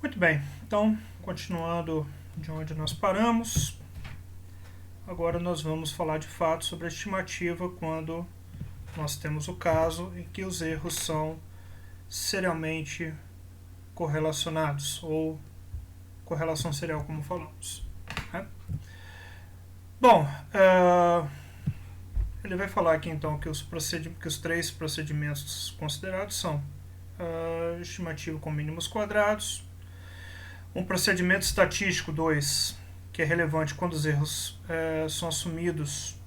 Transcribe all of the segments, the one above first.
Muito bem, então, continuando de onde nós paramos, agora nós vamos falar de fato sobre a estimativa quando nós temos o caso em que os erros são serialmente correlacionados, ou correlação serial, como falamos. Né? Bom, ele vai falar aqui então que os três procedimentos considerados são estimativa com mínimos quadrados, um procedimento estatístico 2, que é relevante quando os erros são assumidos,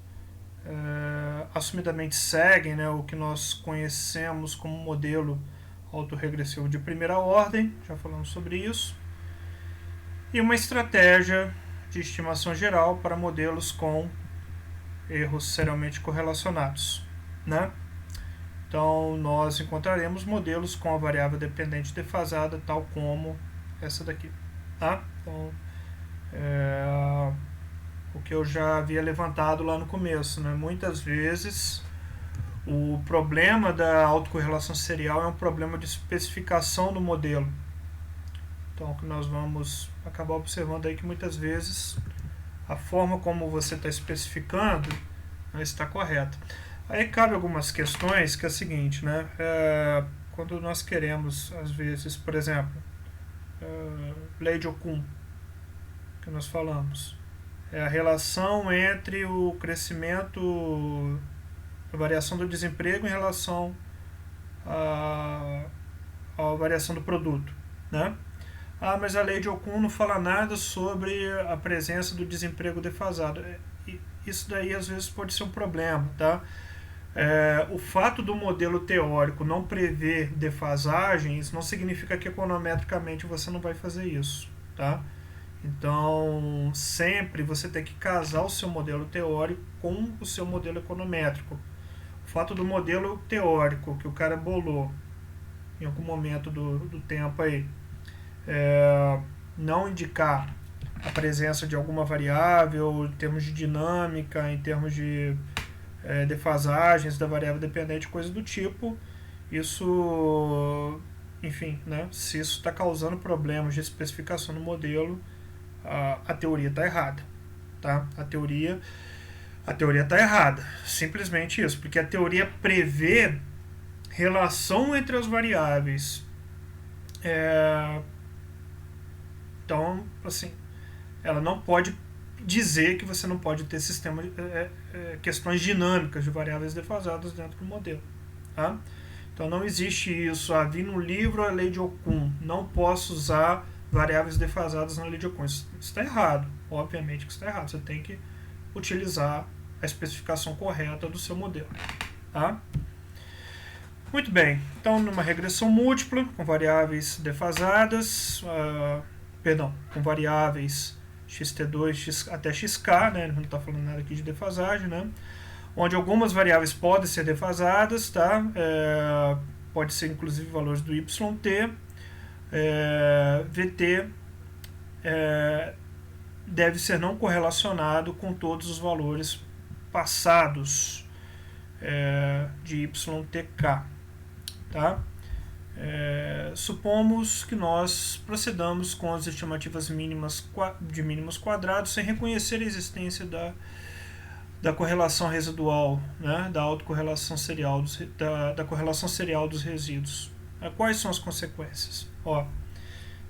assumidamente seguem, né, o que nós conhecemos como modelo autorregressivo de primeira ordem, já falamos sobre isso, e uma estratégia de estimação geral para modelos com erros serialmente correlacionados. Né? Então, nós encontraremos modelos com a variável dependente defasada, tal como essa daqui. Tá? Então, o que eu já havia levantado lá no começo. Né? Muitas vezes, o problema da autocorrelação serial é um problema de especificação do modelo. Então, o que nós vamos acabar observando aí que muitas vezes a forma como você está especificando está correta. Aí cabe algumas questões que é o seguinte, né? Quando nós queremos, às vezes, por exemplo, lei de Okun, que nós falamos, é a relação entre o crescimento, a variação do desemprego em relação à variação do produto, né? Mas a lei de Okun não fala nada sobre a presença do desemprego defasado. Isso daí às vezes pode ser um problema, tá? O fato do modelo teórico não prever defasagens não significa que econometricamente você não vai fazer isso, tá? Então, sempre você tem que casar o seu modelo teórico com o seu modelo econométrico. O fato do modelo teórico que o cara bolou em algum momento do tempo aí não indicar a presença de alguma variável em termos de dinâmica, em termos de defasagens da variável dependente, coisa do tipo, isso, enfim, né, se isso está causando problemas de especificação no modelo, a teoria está errada, tá? A teoria está errada, simplesmente isso, porque a teoria prevê relação entre as variáveis. Então, assim, ela não pode dizer que você não pode ter sistema questões dinâmicas de variáveis defasadas dentro do modelo. Tá? Então não existe isso. Vi no livro a lei de Okun, não posso usar variáveis defasadas na lei de Okun. Isso está errado. Obviamente que está errado. Você tem que utilizar a especificação correta do seu modelo. Tá? Muito bem. Então, numa regressão múltipla, com variáveis defasadas, com variáveis xt2 até xk, né? Não está falando nada aqui de defasagem, né? Onde algumas variáveis podem ser defasadas, tá? Pode ser inclusive valores do yt, vt deve ser não correlacionado com todos os valores passados de ytk, tá? Supomos que nós procedamos com as estimativas mínimas de mínimos quadrados sem reconhecer a existência da correlação residual, né, da autocorrelação serial, da correlação serial dos resíduos. Quais são as consequências?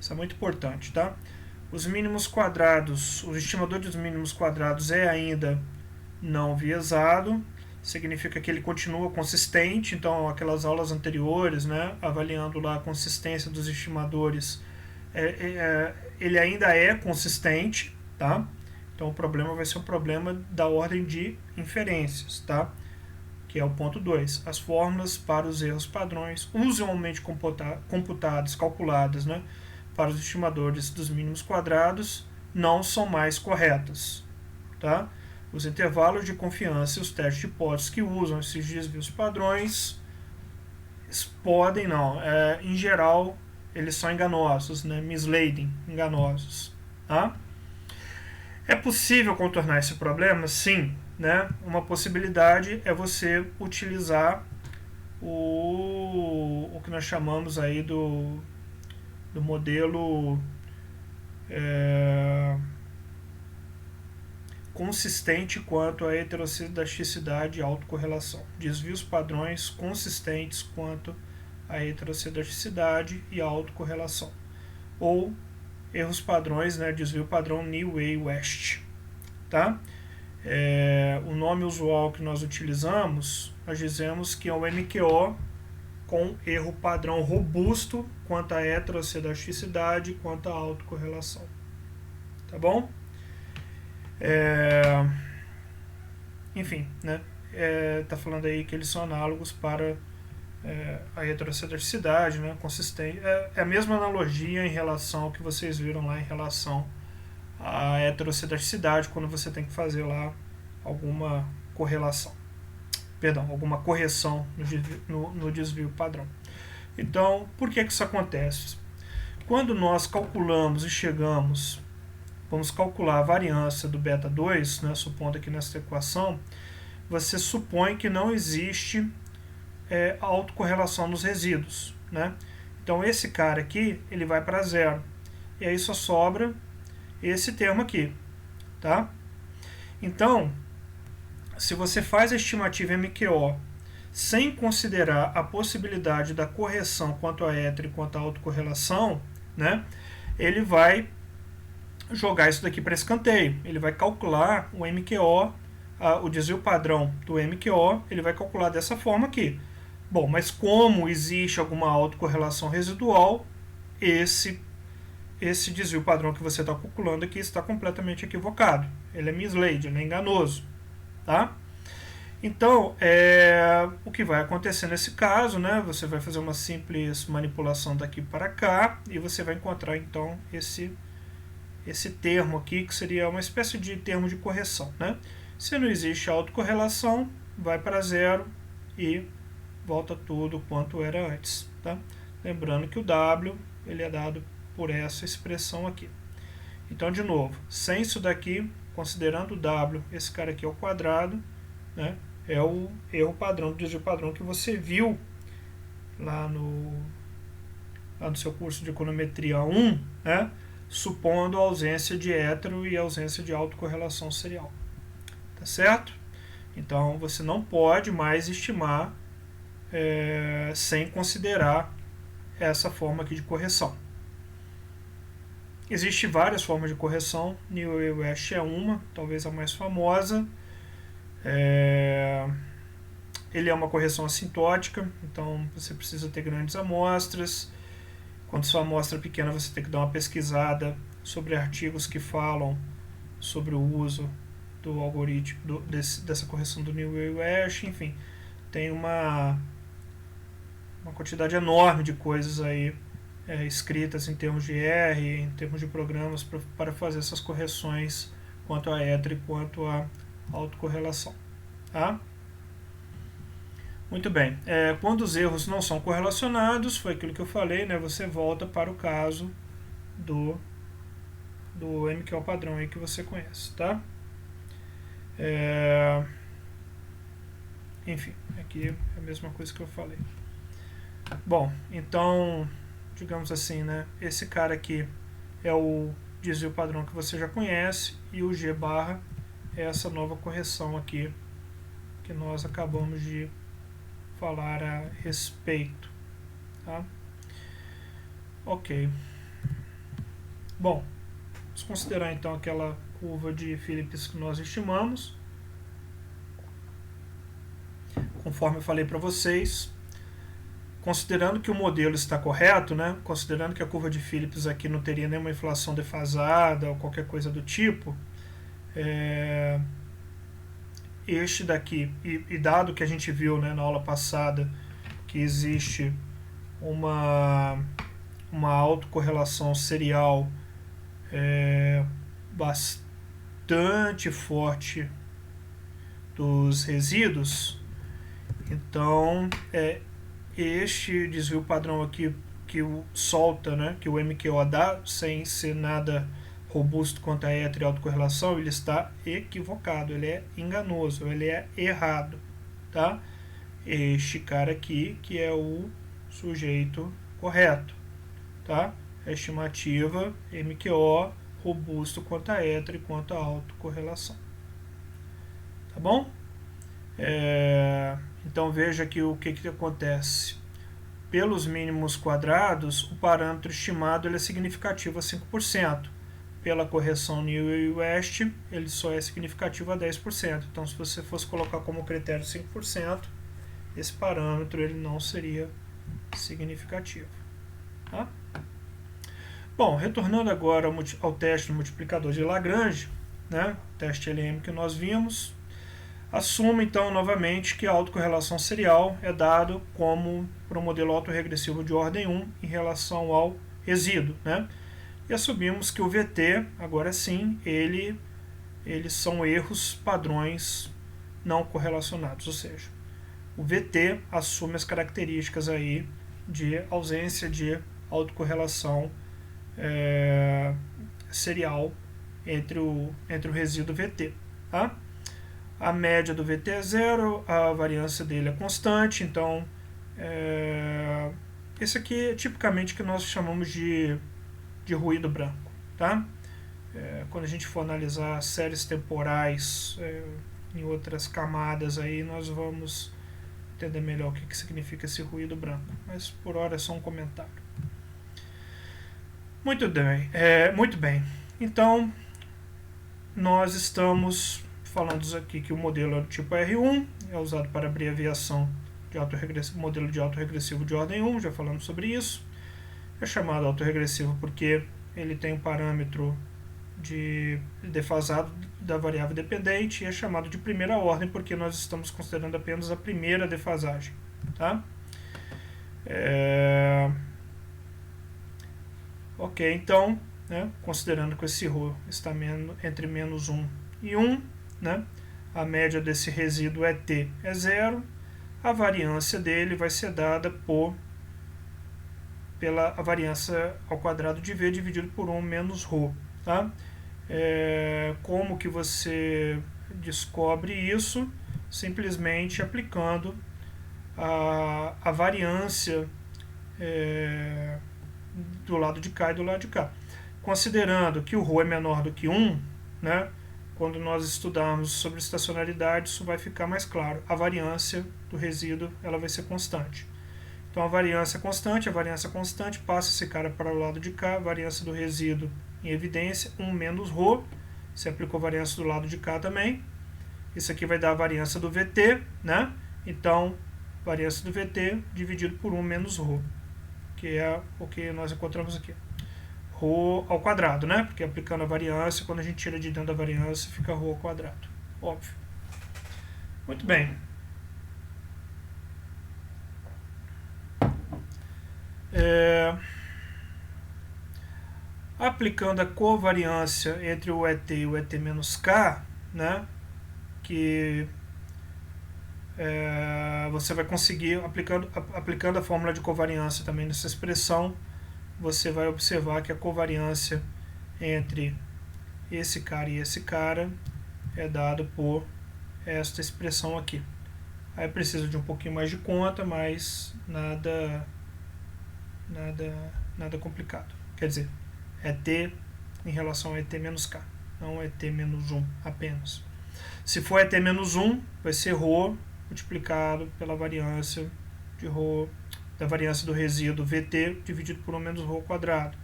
Isso é muito importante, tá? Os mínimos quadrados, o estimador dos mínimos quadrados é ainda não viesado, significa que ele continua consistente. Então, aquelas aulas anteriores, né, avaliando lá a consistência dos estimadores, ele ainda é consistente, tá? Então, o problema vai ser um problema da ordem de inferências, tá? Que é o ponto 2. As fórmulas para os erros padrões, usualmente computadas, calculadas, né, para os estimadores dos mínimos quadrados, não são mais corretas, tá? Os intervalos de confiança e os testes de hipóteses que usam esses desvios padrões podem não. Em geral, eles são enganosos, né? Misleading, enganosos. Tá? É possível contornar esse problema? Sim. Né? Uma possibilidade é você utilizar o que nós chamamos aí do do modelo consistente quanto à heterocedaticidade e autocorrelação. Desvios padrões consistentes quanto à heterocedaticidade e autocorrelação. Ou erros padrões, né, desvio padrão New Way West. Tá? O nome usual que nós utilizamos, nós dizemos que é o MQO com erro padrão robusto quanto à heterocedaticidade e quanto à autocorrelação. Tá bom? Enfim, né? Tá falando aí que eles são análogos para a heterocedaticidade, né? Consistente. É a mesma analogia em relação ao que vocês viram lá em relação à heterocedaticidade, quando você tem que fazer lá alguma correlação. Perdão, alguma correção no desvio padrão. Então, por que isso acontece? Quando nós calculamos e chegamos, vamos calcular a variância do beta 2, né, supondo aqui nessa equação, você supõe que não existe autocorrelação nos resíduos. Né? Então, esse cara aqui, ele vai para zero. E aí só sobra esse termo aqui. Tá? Então, se você faz a estimativa MQO sem considerar a possibilidade da correção quanto a hetero e quanto a autocorrelação, né, ele vai jogar isso daqui para escanteio. Ele vai calcular o MQO, o desvio padrão do MQO, ele vai calcular dessa forma aqui. Bom, mas como existe alguma autocorrelação residual, esse desvio padrão que você está calculando aqui está completamente equivocado. Ele é misled, ele é enganoso. Tá? Então, o que vai acontecer nesse caso, né, você vai fazer uma simples manipulação daqui para cá e você vai encontrar então esse termo aqui, que seria uma espécie de termo de correção. Né? Se não existe autocorrelação, vai para zero e volta tudo quanto era antes. Tá? Lembrando que o W ele é dado por essa expressão aqui. Então, de novo, sem isso daqui, considerando o W, esse cara aqui ao quadrado, né, é o erro padrão, o desvio padrão que você viu lá no seu curso de econometria 1, né, supondo a ausência de hetero e a ausência de autocorrelação serial. Tá certo? Então, você não pode mais estimar sem considerar essa forma aqui de correção. Existem várias formas de correção, New Way West é uma, talvez a mais famosa. Ele é uma correção assintótica, então você precisa ter grandes amostras. Quando sua amostra é pequena, você tem que dar uma pesquisada sobre artigos que falam sobre o uso do algoritmo, dessa correção do New Way West, enfim. Tem uma quantidade enorme de coisas aí escritas em termos de R, em termos de programas para fazer essas correções quanto a hetero e quanto a autocorrelação. Tá? Muito bem. Quando os erros não são correlacionados, foi aquilo que eu falei, né, você volta para o caso do MQO padrão aí que você conhece. Tá? Enfim, aqui é a mesma coisa que eu falei. Bom, então, digamos assim, né, esse cara aqui é o desvio padrão que você já conhece e o G barra é essa nova correção aqui que nós acabamos de falar a respeito. Tá? Ok. Bom, vamos considerar então aquela curva de Phillips que nós estimamos. Conforme eu falei para vocês, considerando que o modelo está correto, né, considerando que a curva de Phillips aqui não teria nenhuma inflação defasada ou qualquer coisa do tipo, este daqui, e dado que a gente viu, né, na aula passada que existe uma autocorrelação serial bastante forte dos resíduos, então este desvio padrão aqui que solta, né, que o MQO dá, sem ser nada robusto quanto a hetero e autocorrelação, ele está equivocado, ele é enganoso, ele é errado. Tá? Este cara aqui que é o sujeito correto. Tá? a estimativa MQO robusto quanto a hetero e quanto a autocorrelação. Tá bom? Então veja aqui o que acontece. Pelos mínimos quadrados, o parâmetro estimado ele é significativo a 5%. Pela correção New e West, ele só é significativo a 10%. Então, se você fosse colocar como critério 5%, esse parâmetro ele não seria significativo. Tá? Bom, retornando agora ao teste do multiplicador de Lagrange, né, o teste LM que nós vimos, assuma então novamente que a autocorrelação serial é dado como para um modelo autorregressivo de ordem 1 em relação ao resíduo, né? E assumimos que o VT, agora sim, eles são erros padrões não correlacionados, ou seja, o VT assume as características aí de ausência de autocorrelação serial entre o resíduo VT. Tá? A média do VT é zero, a variância dele é constante, então esse aqui é tipicamente que nós chamamos de ruído branco. Tá? Quando a gente for analisar séries temporais em outras camadas, aí nós vamos entender melhor o que significa esse ruído branco, mas por hora é só um comentário. Muito bem. Então, nós estamos falando aqui que o modelo é do tipo R1, é usado para abreviação de modelo de autorregressivo de ordem 1, já falamos sobre isso. É chamado autorregressivo porque ele tem um parâmetro de defasado da variável dependente e é chamado de primeira ordem porque nós estamos considerando apenas a primeira defasagem. Tá? Ok, então, né, considerando que esse ρ está entre menos 1 e 1, né, a média desse resíduo T é zero, a variância dele vai ser dada pela variância ao quadrado de V dividido por 1 menos ρ. Tá? Como que você descobre isso? Simplesmente aplicando a variância do lado de cá e do lado de cá. Considerando que o ρ é menor do que 1, né, quando nós estudarmos sobre estacionalidade, isso vai ficar mais claro. A variância do resíduo ela vai ser constante. Então a variância constante, passa esse cara para o lado de cá, a variância do resíduo em evidência, 1 menos ρ, você aplicou a variância do lado de cá também, isso aqui vai dar a variância do VT, né? Então, variância do VT dividido por 1 menos ρ, que é o que nós encontramos aqui. Ρ ao quadrado, né? Porque aplicando a variância, quando a gente tira de dentro da variância, fica ρ ao quadrado, óbvio. Muito bem. Aplicando a covariância entre o ET e o ET-K, né, que você vai conseguir, aplicando a fórmula de covariância também nessa expressão, você vai observar que a covariância entre esse cara e esse cara é dada por esta expressão aqui. Aí precisa de um pouquinho mais de conta, mas nada complicado. Quer dizer, ET em relação a ET-K, não ET-1 apenas. Se for ET-1, vai ser ρ multiplicado pela variância de ρ, da variância do resíduo VT dividido por 1 menos ρ ao quadrado.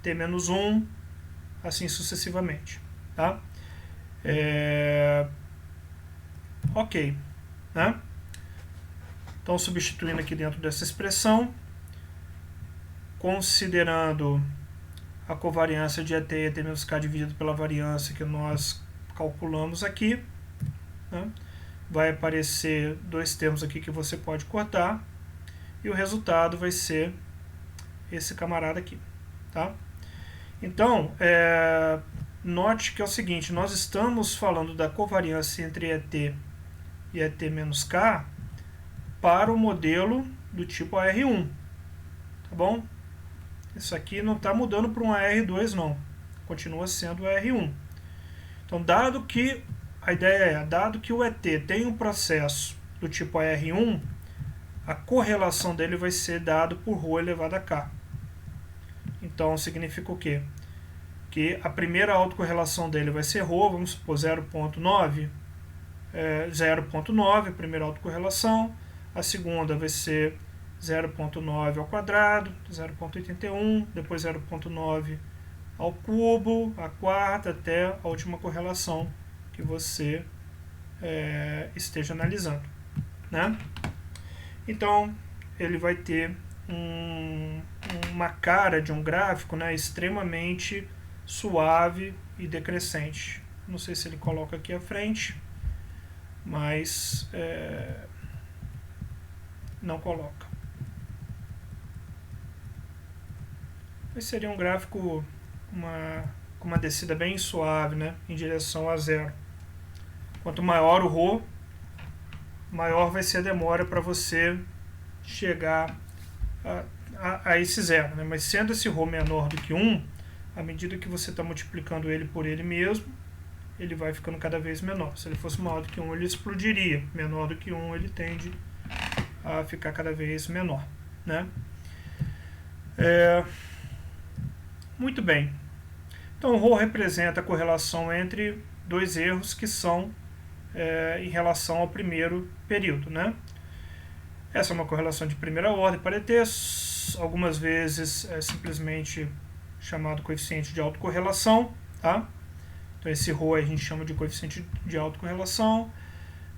T-1, assim sucessivamente. Tá? Ok. Né? Então, substituindo aqui dentro dessa expressão, considerando a covariância de ET e ET-K dividido pela variância que nós calculamos aqui, né, vai aparecer dois termos aqui que você pode cortar, e o resultado vai ser esse camarada aqui. Tá? Então, note que é o seguinte, nós estamos falando da covariância entre ET e ET-K para o modelo do tipo AR1. Tá bom? Isso aqui não está mudando para um AR2 não, continua sendo AR1. Então, dado que o ET tem um processo do tipo AR1, a correlação dele vai ser dado por ρ elevado a k. Então significa o quê? Que a primeira autocorrelação dele vai ser ρ, vamos supor 0,9, 0,9 a primeira autocorrelação, a segunda vai ser 0,9 ao quadrado, 0,81, depois 0,9 ao cubo, a quarta, até a última correlação que você esteja analisando, né? Então, ele vai ter uma cara de um gráfico, né, extremamente suave e decrescente. Não sei se ele coloca aqui à frente, mas não coloca. Esse seria um gráfico com uma descida bem suave, né, em direção a zero. Quanto maior o ρ, maior vai ser a demora para você chegar a esse zero, né? Mas sendo esse ρ menor do que 1, à medida que você está multiplicando ele por ele mesmo, ele vai ficando cada vez menor. Se ele fosse maior do que 1, ele explodiria. Menor do que 1, ele tende a ficar cada vez menor, né? Muito bem. Então, ρ representa a correlação entre dois erros que são em relação ao primeiro período, né? Essa é uma correlação de primeira ordem para ETs, algumas vezes é simplesmente chamado coeficiente de autocorrelação, tá? Então esse ρ a gente chama de coeficiente de autocorrelação.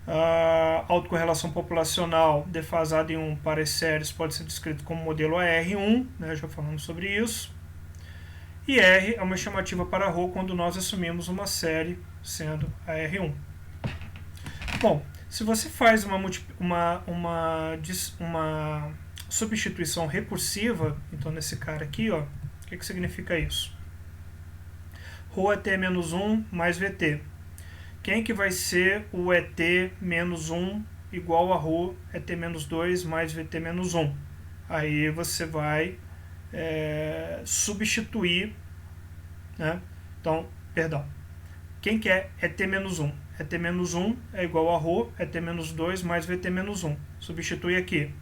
A autocorrelação populacional defasada em 1 para as séries pode ser descrito como modelo AR1, né? Já falamos sobre isso. E R é uma estimativa para ρ quando nós assumimos uma série sendo AR1. Bom, se você faz uma substituição recursiva, então nesse cara aqui, ó, o que significa isso? ρ é t menos 1 mais VT. Quem que vai ser o ET menos 1 igual a ρ é t menos 2 mais VT menos 1? Aí você vai substituir, né? Então, perdão. Quem que é ET menos 1? ET menos 1 é igual a ρ, ET menos 2 mais VT menos 1. Substitui aqui.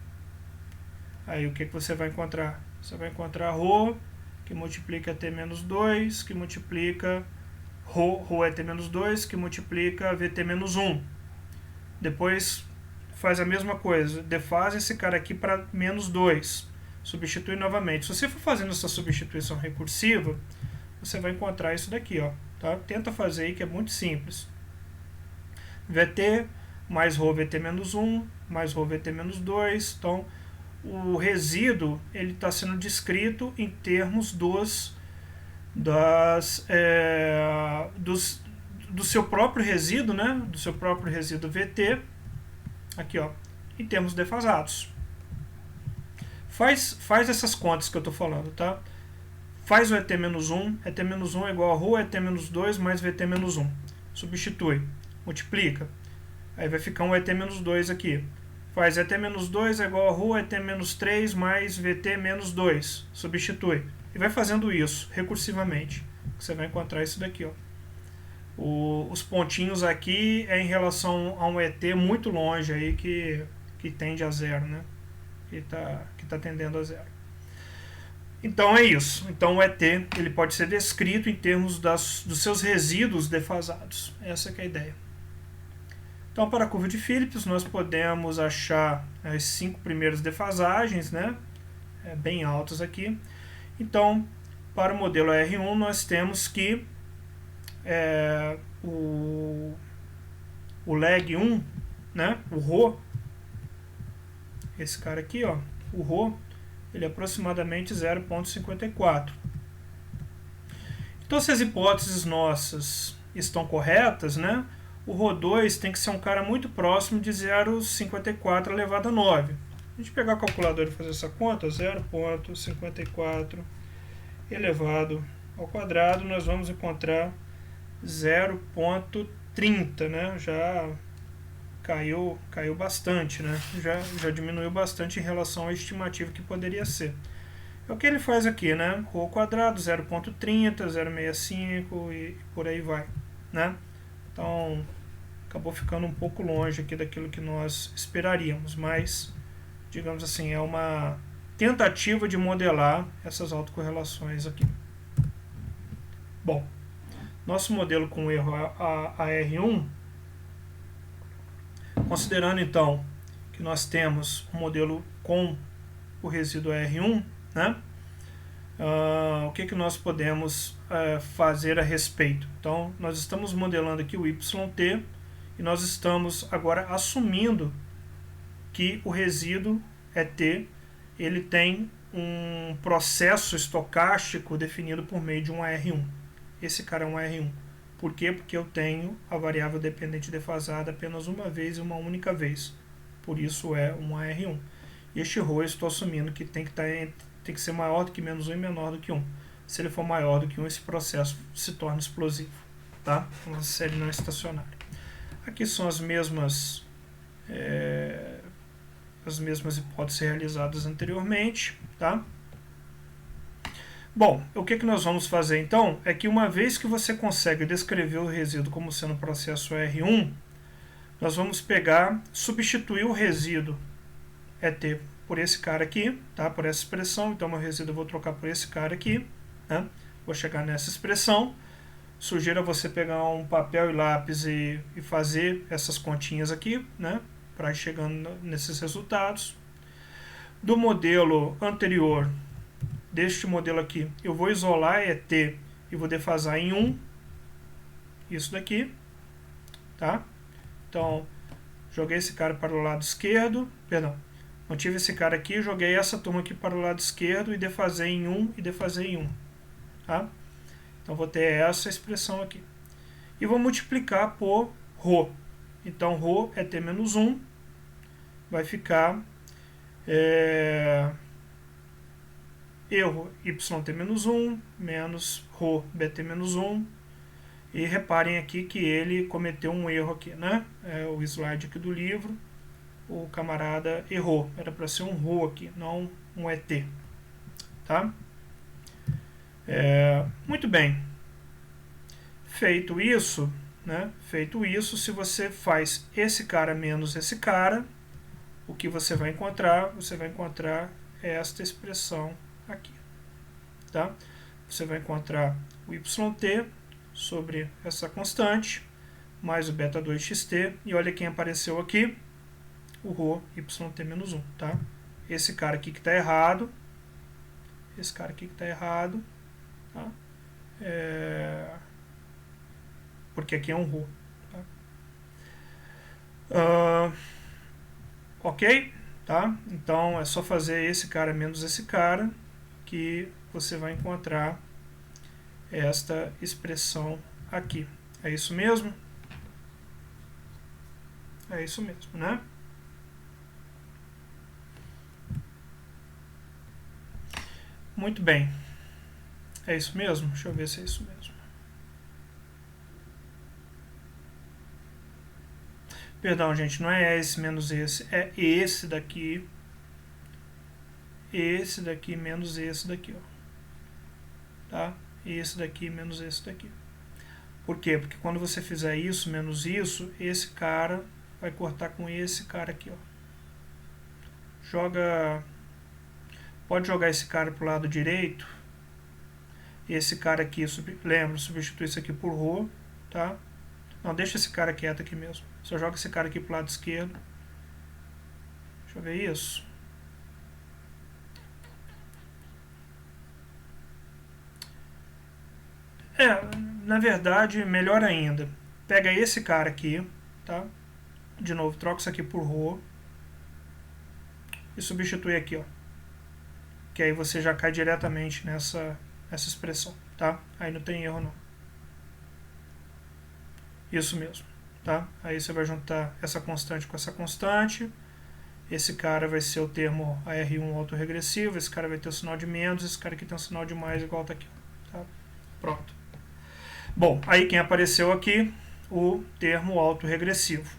Aí o que você vai encontrar? Você vai encontrar ρ, que multiplica ET menos 2, que multiplica ρ ET menos 2, que multiplica VT menos 1. Depois faz a mesma coisa, defaz esse cara aqui para menos 2. Substitui novamente. Se você for fazendo essa substituição recursiva, você vai encontrar isso daqui, ó. Tá? Tenta fazer aí, que é muito simples. VT mais ρ VT menos 1 mais ρ VT menos 2. Então, o resíduo ele está sendo descrito em termos do seu próprio resíduo, né? Do seu próprio resíduo VT, aqui, ó, em termos defasados. Faz essas contas que eu estou falando, tá? Faz o ET menos 1, ET menos 1 é igual a ρ ET menos 2 mais VT menos 1. Substitui, multiplica. Aí vai ficar um ET menos 2 aqui. Faz ET menos 2 é igual a ρ ET menos 3 mais VT menos 2. Substitui. E vai fazendo isso recursivamente. Você vai encontrar isso daqui, ó. Os pontinhos aqui é em relação a um ET muito longe aí que tende a zero, né? Que tá tendendo a zero. Então é isso. Então o ET ele pode ser descrito em termos dos seus resíduos defasados. Essa que é a ideia. Então para a curva de Phillips nós podemos achar as 5 primeiras defasagens, né? Bem altas aqui. Então para o modelo R1 nós temos que o lag 1, né? O ρ, esse cara aqui, ó, o ρ, ele é aproximadamente 0,54. Então, se as hipóteses nossas estão corretas, né, o ρ2 tem que ser um cara muito próximo de 0,54 elevado a 9. A gente pegar a calculadora e fazer essa conta, 0,54 elevado ao quadrado, nós vamos encontrar 0,30, né? Já caiu bastante, né? Já diminuiu bastante em relação à estimativa que poderia ser. É o que ele faz aqui, né? Ρ ao quadrado, 0,30, 0,65 e por aí vai, né? Então, acabou ficando um pouco longe aqui daquilo que nós esperaríamos, mas, digamos assim, é uma tentativa de modelar essas autocorrelações aqui. Bom, nosso modelo com erro AR1, considerando então que nós temos um modelo com o resíduo AR1, né? O que nós podemos fazer a respeito? Então, nós estamos modelando aqui o YT e nós estamos agora assumindo que o resíduo ET ele tem um processo estocástico definido por meio de um AR1. Esse cara é um AR1. Por quê? Porque eu tenho a variável dependente defasada apenas uma vez e uma única vez. Por isso é um AR1. E este ρ eu estou assumindo que tem que ser maior do que menos 1 e menor do que 1. Se ele for maior do que 1, esse processo se torna explosivo. Tá? Uma série não estacionária. Aqui são as mesmas hipóteses realizadas anteriormente. Tá? Bom, o que nós vamos fazer então é que uma vez que você consegue descrever o resíduo como sendo um processo R1, nós vamos substituir o resíduo ET por esse cara aqui, tá? Por essa expressão. Então, meu resíduo eu vou trocar por esse cara aqui, né? Vou chegar nessa expressão. Sugiro a você pegar um papel e lápis e fazer essas continhas aqui, né? Para ir chegando nesses resultados. Do modelo anterior, deste modelo aqui, eu vou isolar ET e vou defasar em 1. Isso daqui, tá? Então, joguei esse cara para o lado esquerdo, mantive esse cara aqui, joguei essa turma aqui para o lado esquerdo e defasei em 1 e defasei em 1. Tá? Então, vou ter essa expressão aqui. E vou multiplicar por ρ. Então, ρ é t menos 1. Vai ficar erro yt menos 1 menos ρ bt menos 1. E reparem aqui que ele cometeu um erro aqui, né? O slide aqui do livro, o camarada errou. Era para ser um ρ aqui, não um ET. Tá? Muito bem. Feito isso, né? Se você faz esse cara menos esse cara, o que você vai encontrar? Você vai encontrar esta expressão aqui. Tá? Você vai encontrar o yt sobre essa constante, mais o beta 2xt, e olha quem apareceu aqui, o ρ yt menos 1, tá? Esse cara aqui que está errado, tá? Porque aqui é um ρ, tá? Ok? Tá? Então é só fazer esse cara menos esse cara, que você vai encontrar esta expressão aqui. É isso mesmo? É isso mesmo, né? Muito bem. É isso mesmo? Deixa eu ver se é isso mesmo. Perdão, gente, não é esse menos esse, é esse daqui. Esse daqui menos esse daqui, ó. Tá? Esse daqui menos esse daqui. Por quê? Porque quando você fizer isso menos isso, esse cara vai cortar com esse cara aqui, ó. Pode jogar esse cara pro lado direito. Esse cara aqui, lembra, substitui isso aqui por ρ, tá? Não, deixa esse cara quieto aqui mesmo. Só joga esse cara aqui pro lado esquerdo. Deixa eu ver isso. Na verdade, melhor ainda. Pega esse cara aqui, tá? De novo, troca isso aqui por ρ. E substitui aqui, ó. Que aí você já cai diretamente nessa expressão, tá? Aí não tem erro, não. Isso mesmo, tá? Aí você vai juntar essa constante com essa constante. Esse cara vai ser o termo AR1 autorregressivo. Esse cara vai ter o sinal de menos. Esse cara aqui tem um sinal de mais igual tá aqui, tá? Pronto. Bom, aí quem apareceu aqui? O termo autorregressivo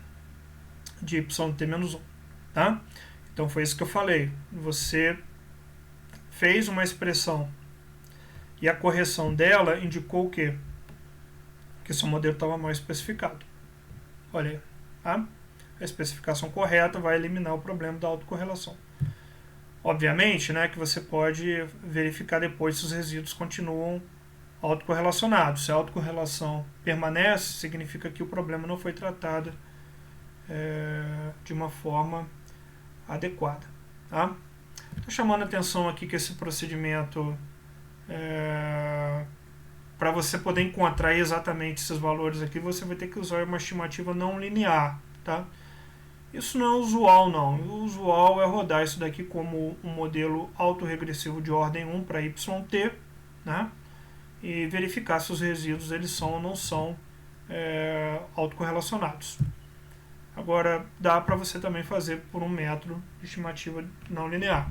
de yt menos 1, tá? Então foi isso que eu falei. Você fez uma expressão e a correção dela indicou o quê? Que seu modelo estava mal especificado. Olha aí, tá? A especificação correta vai eliminar o problema da autocorrelação. Obviamente, né, que você pode verificar depois se os resíduos continuam autocorrelacionados. Se a autocorrelação permanece, significa que o problema não foi tratado de uma forma adequada. Tá? Estou chamando a atenção aqui que esse procedimento, para você poder encontrar exatamente esses valores aqui, você vai ter que usar uma estimativa não linear. Tá? Isso não é usual, não. O usual é rodar isso daqui como um modelo autorregressivo de ordem 1 para YT, né? E verificar se os resíduos eles são ou não são autocorrelacionados. Agora, dá para você também fazer por um método de estimativa não linear.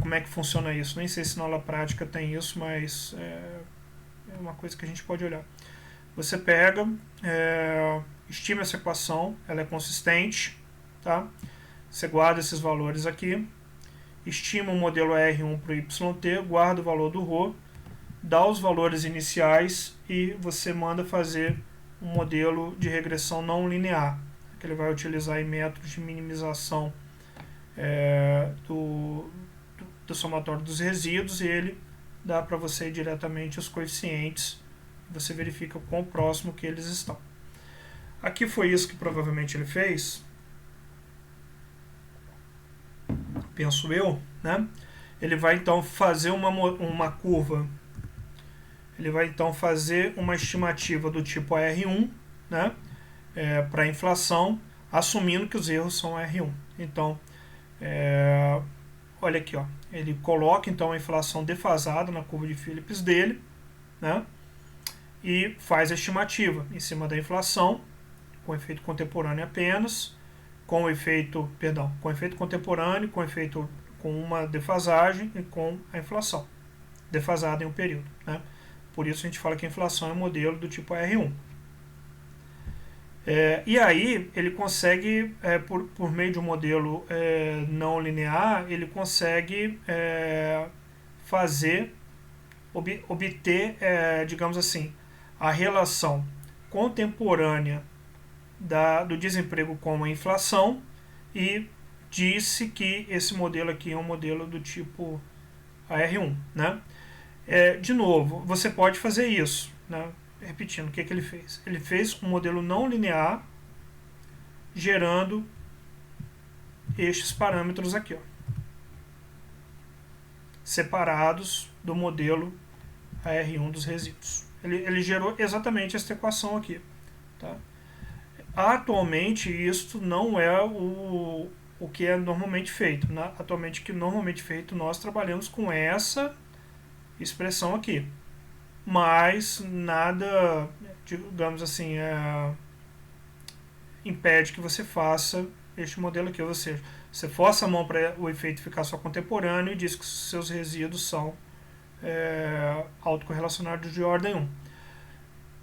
Como é que funciona isso? Nem sei se na aula prática tem isso, mas é uma coisa que a gente pode olhar. Você pega, estima essa equação, ela é consistente, tá? Você guarda esses valores aqui, estima o modelo R1 para o YT, guarda o valor do ρ, dá os valores iniciais e você manda fazer um modelo de regressão não linear, que ele vai utilizar métodos de minimização do somatório dos resíduos, e ele dá para você diretamente os coeficientes, você verifica o quão próximo que eles estão. Aqui foi isso que provavelmente ele fez, penso eu, né? Ele vai então fazer uma curva, ele vai então fazer uma estimativa do tipo R1, né? Para a inflação, assumindo que os erros são R1. Então, olha aqui, ó, ele coloca então a inflação defasada na curva de Phillips dele, né? E faz a estimativa em cima da inflação, com efeito contemporâneo apenas, com efeito contemporâneo, com uma defasagem e com a inflação defasada em um período, né? Por isso a gente fala que a inflação é um modelo do tipo R1. E aí ele consegue, por meio de um modelo não linear, ele consegue obter, digamos assim, a relação contemporânea do desemprego com a inflação, e disse que esse modelo aqui é um modelo do tipo R1, né? De novo, você pode fazer isso, né? Repetindo, o que ele fez? Ele fez um modelo não linear gerando estes parâmetros aqui, ó, separados do modelo R1 dos resíduos. Ele gerou exatamente esta equação aqui, tá? Atualmente, isso não é o que é normalmente feito. Atualmente, o que é normalmente feito, nós trabalhamos com essa expressão aqui. Mas nada, digamos assim, impede que você faça este modelo aqui. Ou seja, você força a mão para o efeito ficar só contemporâneo e diz que os seus resíduos são autocorrelacionados de ordem 1.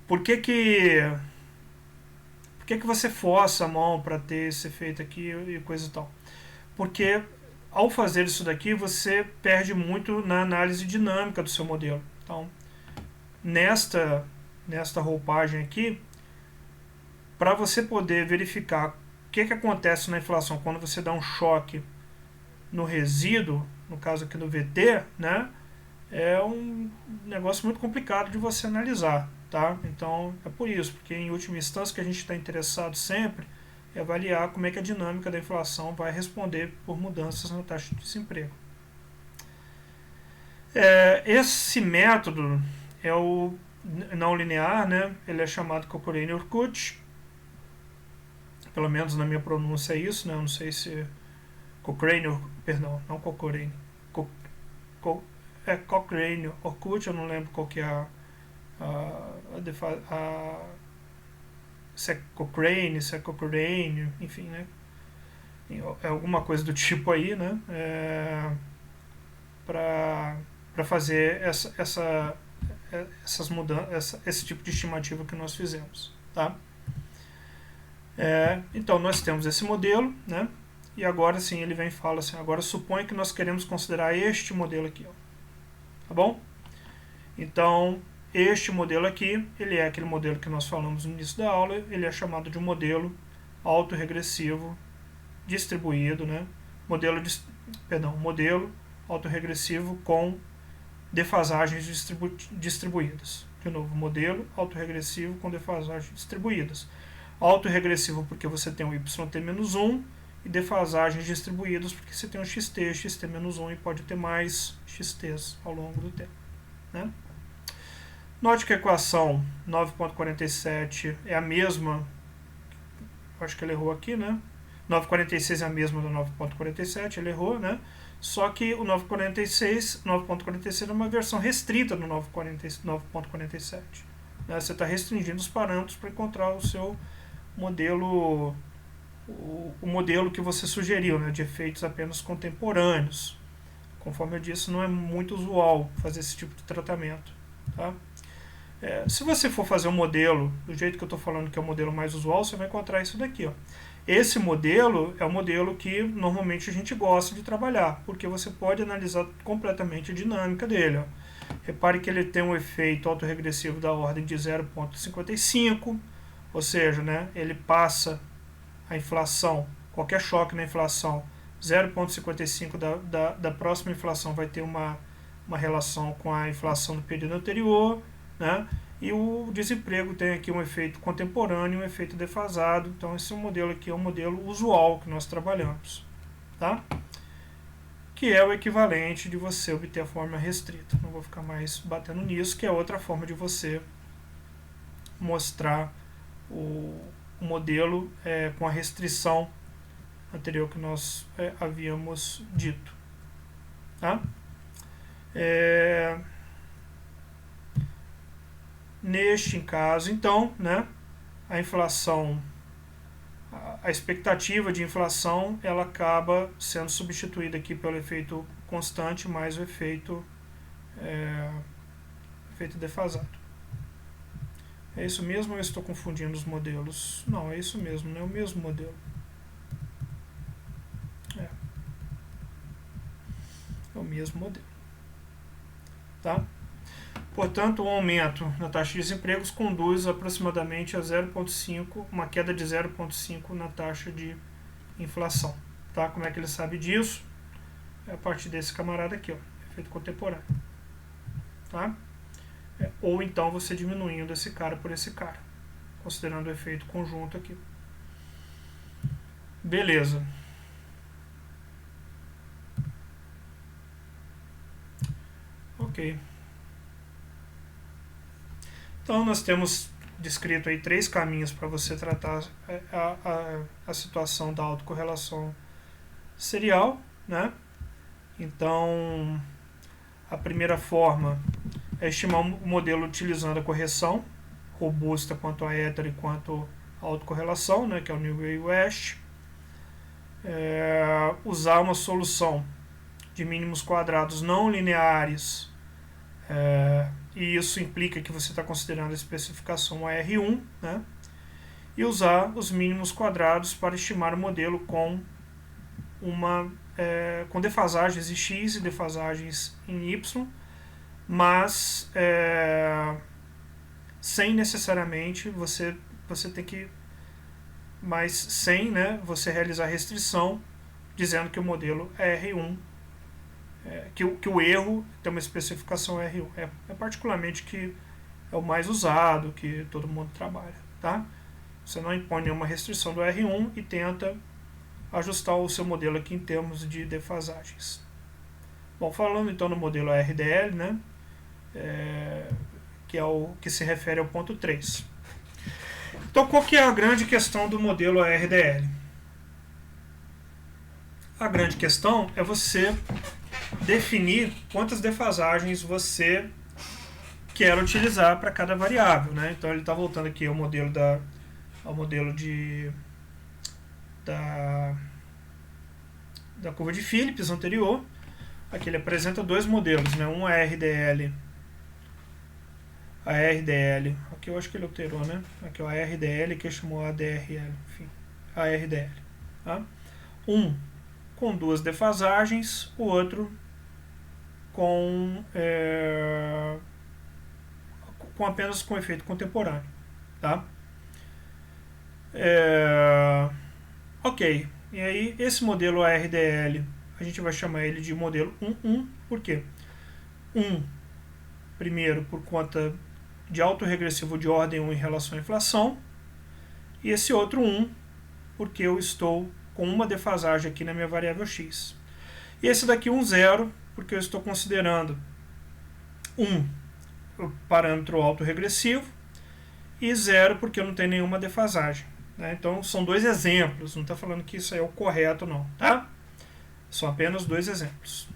Por que você força a mão para ter esse efeito aqui e coisa e tal? Porque ao fazer isso daqui, você perde muito na análise dinâmica do seu modelo. Então, nesta roupagem aqui, para você poder verificar o que acontece na inflação quando você dá um choque no resíduo, no caso aqui do VT, né, é um negócio muito complicado de você analisar. Tá? Então, é por isso, porque em última instância o que a gente está interessado sempre é avaliar como é que a dinâmica da inflação vai responder por mudanças na taxa de desemprego. Esse método é o não linear, né? Ele é chamado Cochrane-Urquhart, pelo menos na minha pronúncia é isso, né? Eu não sei se Cochrane-Urquhart, eu não lembro qual que é se é Cochrane, se é Cochrane, enfim, né? É alguma coisa do tipo aí, né? Para fazer essas mudanças, esse tipo de estimativa que nós fizemos, tá? Então nós temos esse modelo, né? E agora sim ele vem e fala assim: agora suponha que nós queremos considerar este modelo aqui, ó, tá bom? Então este modelo aqui, ele é aquele modelo que nós falamos no início da aula, ele é chamado de um modelo autorregressivo distribuído, né? Modelo modelo autorregressivo com defasagens distribuídas. De novo, modelo autorregressivo com defasagens distribuídas. Autorregressivo porque você tem um yt-1 e defasagens distribuídas porque você tem um xt-1 e pode ter mais xt's ao longo do tempo. Né? Note que a equação 9.47 é a mesma, acho que ele errou aqui, né? 9.46 é a mesma do 9.47, ele errou, né? Só que o 9.46 é uma versão restrita do 9.47. Né? Você está restringindo os parâmetros para encontrar o seu modelo, o modelo que você sugeriu, né? De efeitos apenas contemporâneos. Conforme eu disse, não é muito usual fazer esse tipo de tratamento. Tá? Se você for fazer um modelo do jeito que eu estou falando, que é o modelo mais usual, você vai encontrar isso daqui. Ó. Esse modelo é o modelo que normalmente a gente gosta de trabalhar, porque você pode analisar completamente a dinâmica dele. Ó. Repare que ele tem um efeito autorregressivo da ordem de 0,55, ou seja, né, ele passa a inflação, qualquer choque na inflação, 0,55 da próxima inflação vai ter uma relação com a inflação do período anterior, né? E o desemprego tem aqui um efeito contemporâneo, um efeito defasado. Então esse modelo aqui é um modelo usual que nós trabalhamos, tá? Que é o equivalente de você obter a forma restrita. Não vou ficar mais batendo nisso, que é outra forma de você mostrar o modelo com a restrição anterior que nós havíamos dito, tá? Neste caso, então, né, a inflação, a expectativa de inflação, ela acaba sendo substituída aqui pelo efeito constante mais o efeito defasado. É isso mesmo ou eu estou confundindo os modelos? Não, é isso mesmo, não é o mesmo modelo. É o mesmo modelo. Tá? Portanto, o aumento na taxa de desempregos conduz aproximadamente a 0,5, uma queda de 0,5 na taxa de inflação. Tá? Como é que ele sabe disso? É a partir desse camarada aqui, ó, efeito contemporâneo. Tá? Ou então você diminuindo esse cara por esse cara, considerando o efeito conjunto aqui. Beleza. Ok. Então nós temos descrito aí 3 caminhos para você tratar a situação da autocorrelação serial, né? Então a primeira forma é estimar o modelo utilizando a correção robusta quanto a hétero e quanto a autocorrelação, né, que é o Newey-West. Usar uma solução de mínimos quadrados não lineares, e isso implica que você está considerando a especificação AR1, né? E usar os mínimos quadrados para estimar o modelo com com defasagens em x e defasagens em y, mas sem necessariamente você tem que, mas sem, né, você realizar restrição dizendo que o modelo é R1, que o erro tem uma especificação R1. É particularmente que é o mais usado, que todo mundo trabalha. Tá? Você não impõe nenhuma restrição do R1 e tenta ajustar o seu modelo aqui em termos de defasagens. Bom, falando então no modelo RDL, né, que é o que se refere ao ponto 3. Então, qual que é a grande questão do modelo RDL? A grande questão é você definir quantas defasagens você quer utilizar para cada variável, né? Então ele está voltando aqui ao modelo da curva de Phillips anterior. Aqui ele apresenta 2 modelos, né? Um é a RDL, aqui eu acho que ele alterou, né? Aqui é a RDL, que chamou a ADRL, enfim, a RDL. Tá? Um com 2 defasagens, o outro com apenas com efeito contemporâneo. Tá? Ok, e aí esse modelo ARDL a gente vai chamar ele de modelo 1, por quê? 1, primeiro, por conta de autoregressivo de ordem 1 em relação à inflação, e esse outro 1, porque eu estou com uma defasagem aqui na minha variável x. E esse daqui 0, porque eu estou considerando o parâmetro autoregressivo, e 0 porque eu não tenho nenhuma defasagem. Né? Então são dois exemplos, não está falando que isso aí é o correto não, tá? São apenas dois exemplos.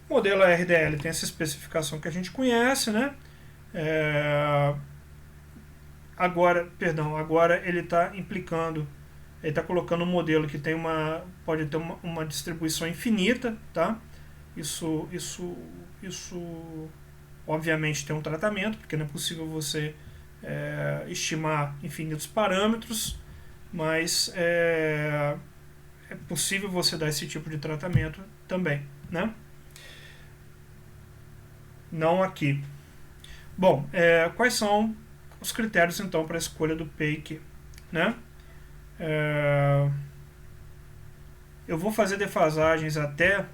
O modelo RDL tem essa especificação que a gente conhece, né? Agora ele está implicando, ele está colocando um modelo que tem pode ter uma distribuição infinita, tá? Isso obviamente tem um tratamento, porque não é possível você estimar infinitos parâmetros, mas é possível você dar esse tipo de tratamento também, né? Não aqui. Bom, quais são os critérios então para a escolha do P e Q, né? Eu vou fazer defasagens até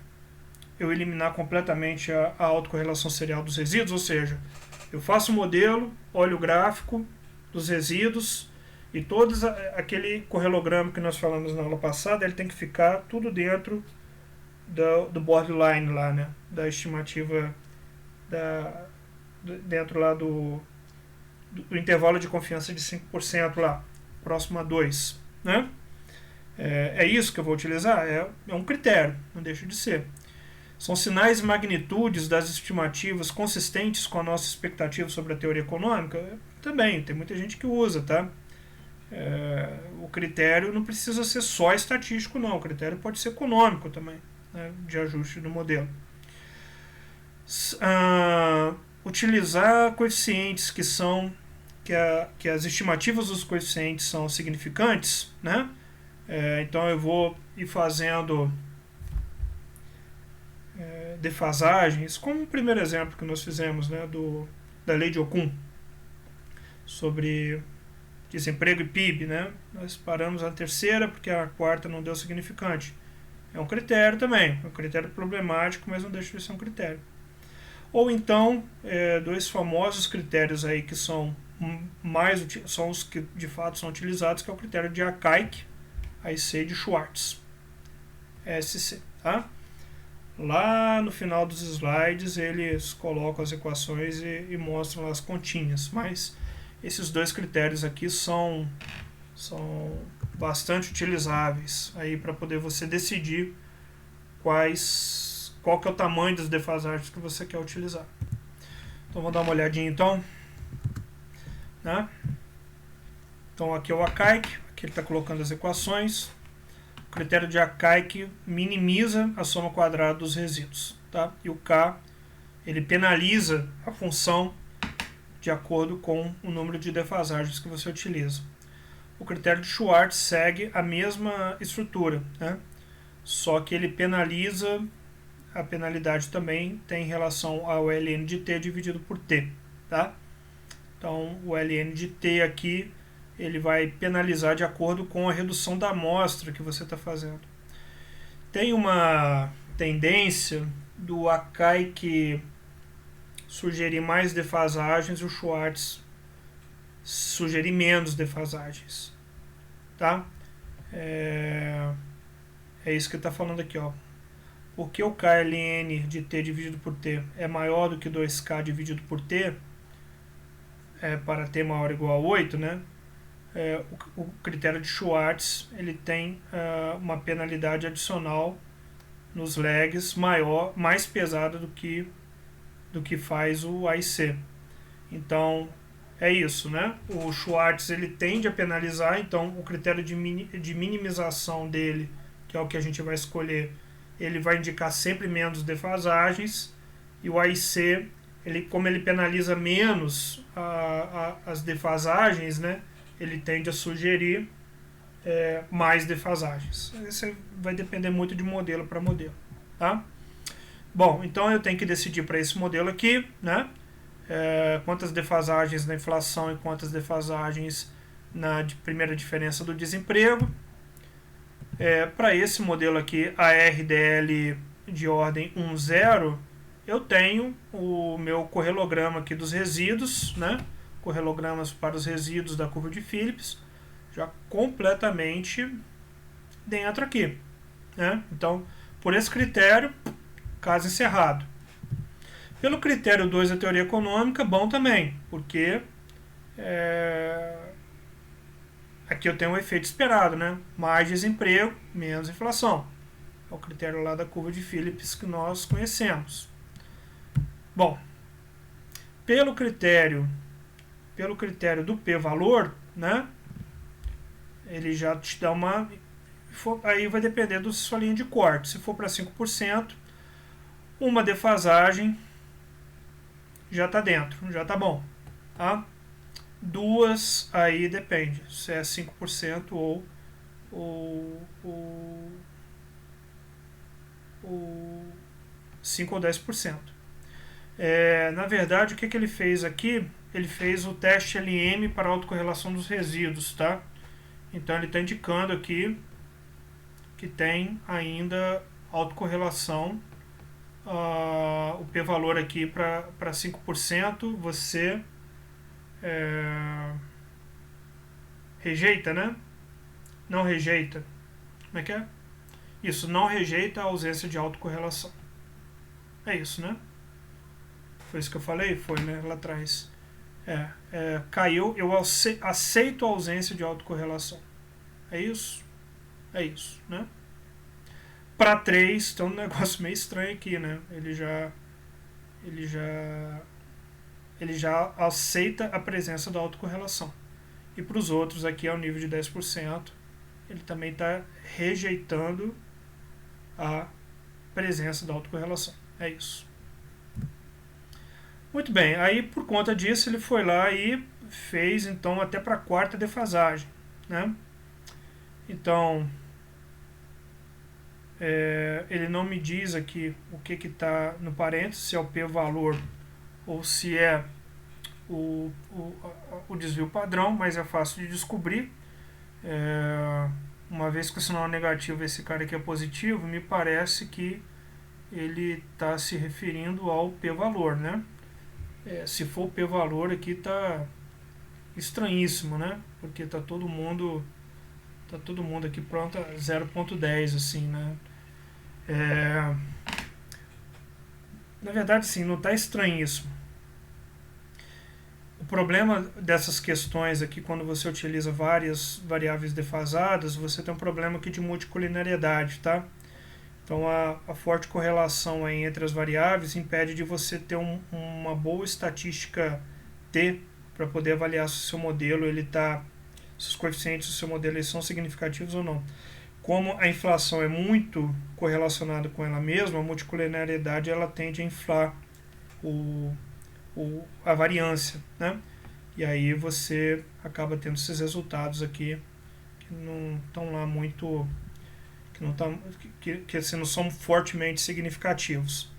eu eliminar completamente a autocorrelação serial dos resíduos, ou seja, eu faço o modelo, olho o gráfico dos resíduos e todo aquele correlograma que nós falamos na aula passada, ele tem que ficar tudo dentro do borderline lá, né? Da estimativa dentro lá do intervalo de confiança de 5% lá, próximo a 2, né? É isso que eu vou utilizar? É um critério, não deixa de ser. São sinais e magnitudes das estimativas consistentes com a nossa expectativa sobre a teoria econômica? Também, tem muita gente que usa, tá? O critério não precisa ser só estatístico, não. O critério pode ser econômico também, né, de ajuste do modelo. Utilizar coeficientes que as estimativas dos coeficientes são significantes, né? Então eu vou ir fazendo defasagens, como o primeiro exemplo que nós fizemos, né, da lei de Okun, sobre desemprego e PIB, né? Nós paramos a terceira porque a quarta não deu significante. É um critério também, é um critério problemático, mas não deixa de ser um critério. Ou então, dois famosos critérios aí que são os que de fato são utilizados, que é o critério de Akaik, AIC e de Schwartz, SC, tá? Lá no final dos slides eles colocam as equações e mostram as continhas, mas esses dois critérios aqui são bastante utilizáveis aí para poder você decidir qual que é o tamanho das defasagens que você quer utilizar. Então vamos dar uma olhadinha então, né? Então aqui é o Akaik, aqui ele está colocando as equações. O critério de Akaik minimiza a soma quadrada dos resíduos, tá? E o K, ele penaliza a função de acordo com o número de defasagens que você utiliza. O critério de Schwartz segue a mesma estrutura, né? Só que ele penaliza, a penalidade também tem relação ao ln de t dividido por t, tá? Então o ln de t aqui ele vai penalizar de acordo com a redução da amostra que você está fazendo. Tem uma tendência do Akaik sugerir mais defasagens e o Schwartz sugerir menos defasagens, tá? É isso que ele está falando aqui, ó. Porque o KLN de t dividido por t é maior do que 2k dividido por t, para t maior ou igual a 8, né? O critério de Schwartz ele tem uma penalidade adicional nos lags mais pesada do que faz o AIC. Então é isso, né? O Schwartz ele tende a penalizar, então o critério de minimização dele, que é o que a gente vai escolher, ele vai indicar sempre menos defasagens, e o AIC, como ele penaliza menos as defasagens, né? Ele tende a sugerir mais defasagens. Isso vai depender muito de modelo para modelo, tá? Bom, então eu tenho que decidir para esse modelo aqui, né? Quantas defasagens na inflação e quantas defasagens na primeira diferença do desemprego. Para esse modelo aqui, ARDL de ordem 1,0, eu tenho o meu correlograma aqui dos resíduos, né? Correlogramas para os resíduos da curva de Phillips, já completamente dentro aqui, né? Então, por esse critério, caso encerrado. Pelo critério 2 da teoria econômica, bom também, porque aqui eu tenho um efeito esperado, né? Mais desemprego, menos inflação. É o critério lá da curva de Phillips que nós conhecemos. Bom, pelo critério do p-valor, né? Ele já te dá uma... Aí vai depender da sua linha de corte. Se for para 5%, uma defasagem já está dentro, já está bom. Tá? Duas, aí depende, se é 5% ou 5 ou 10%. Na verdade, o que ele fez aqui? Ele fez o teste LM para autocorrelação dos resíduos, tá? Então ele está indicando aqui que tem ainda autocorrelação. O p-valor aqui para 5%, você rejeita, né? Não rejeita. Como é que é? Isso, não rejeita a ausência de autocorrelação. É isso, né? Foi isso que eu falei? Foi, né? Lá atrás. Caiu, eu aceito a ausência de autocorrelação. É isso? É isso, né? Para 3, tem um negócio meio estranho aqui, né? Ele já aceita a presença da autocorrelação. E para os outros aqui é o nível de 10%. Ele também está rejeitando a presença da autocorrelação. É isso. Muito bem, aí por conta disso ele foi lá e fez então até para a quarta defasagem, né? Então ele não me diz aqui o que está no parênteses, se é o p-valor ou se é o desvio padrão, mas é fácil de descobrir. Uma vez que o sinal negativo, esse cara aqui é positivo, me parece que ele está se referindo ao p-valor, né? Se for o p-valor aqui tá estranhíssimo, né? Porque tá todo mundo aqui pronto a 0.10, assim, né? Na verdade, sim, não está estranhíssimo. O problema dessas questões aqui, quando você utiliza várias variáveis defasadas, você tem um problema aqui de multicoliniaridade, tá? Então, a forte correlação aí entre as variáveis impede de você ter uma boa estatística T para poder avaliar se o seu modelo, se os coeficientes do seu modelo eles são significativos ou não. Como a inflação é muito correlacionada com ela mesma, a multicoliniaridade ela tende a inflar a variância, né? E aí você acaba tendo esses resultados aqui que não estão lá muito... que assim, não são fortemente significativos.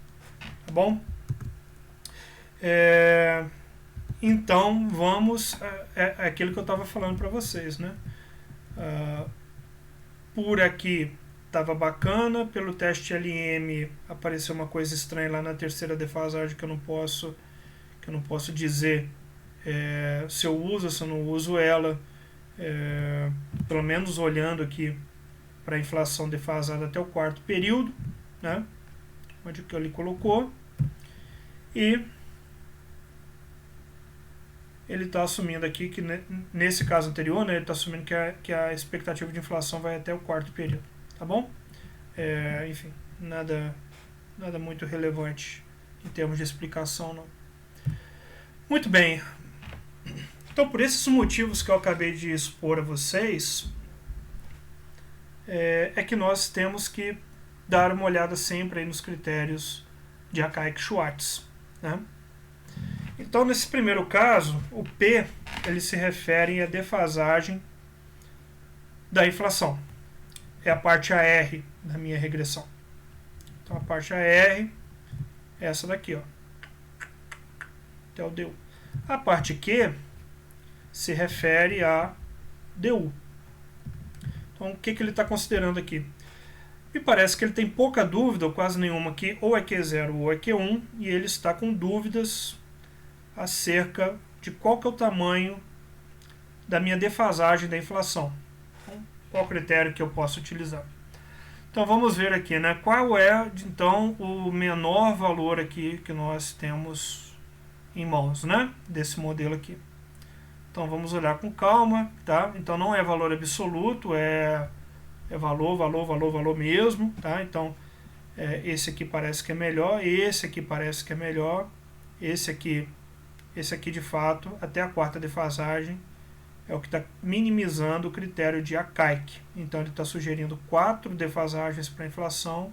Tá bom? Então, vamos... É aquilo que eu estava falando para vocês, né? Por aqui estava bacana, pelo teste LM apareceu uma coisa estranha lá na terceira defasagem que eu não posso dizer se eu uso ou se eu não uso ela. Pelo menos olhando aqui para a inflação defasada até o quarto período, né? Onde que ele colocou. E ele está assumindo aqui que nesse caso anterior, né, ele está assumindo que a expectativa de inflação vai até o quarto período, tá bom? Enfim, nada muito relevante em termos de explicação, não. Muito bem. Então, por esses motivos que eu acabei de expor a vocês, é que nós temos que dar uma olhada sempre aí nos critérios de Akaik-Schwartz, né? Então, nesse primeiro caso, o P ele se refere à defasagem da inflação. É a parte AR da minha regressão. Então, a parte AR é essa daqui, ó, até o DU. A parte Q se refere a DU. Então, Então, o que ele está considerando aqui? Me parece que ele tem pouca dúvida, ou quase nenhuma aqui, ou é Q0 ou é Q1, e ele está com dúvidas acerca de qual que é o tamanho da minha defasagem da inflação. Então, qual critério que eu posso utilizar? Então vamos ver aqui, né? Qual é então o menor valor aqui que nós temos em mãos, né? Desse modelo aqui. Então vamos olhar com calma, tá? Então não é valor absoluto, é valor mesmo, tá? Então esse aqui parece que é melhor, esse aqui parece que é melhor, esse aqui de fato, até a quarta defasagem, é o que está minimizando o critério de Akaik. Então ele está sugerindo 4 defasagens para a inflação,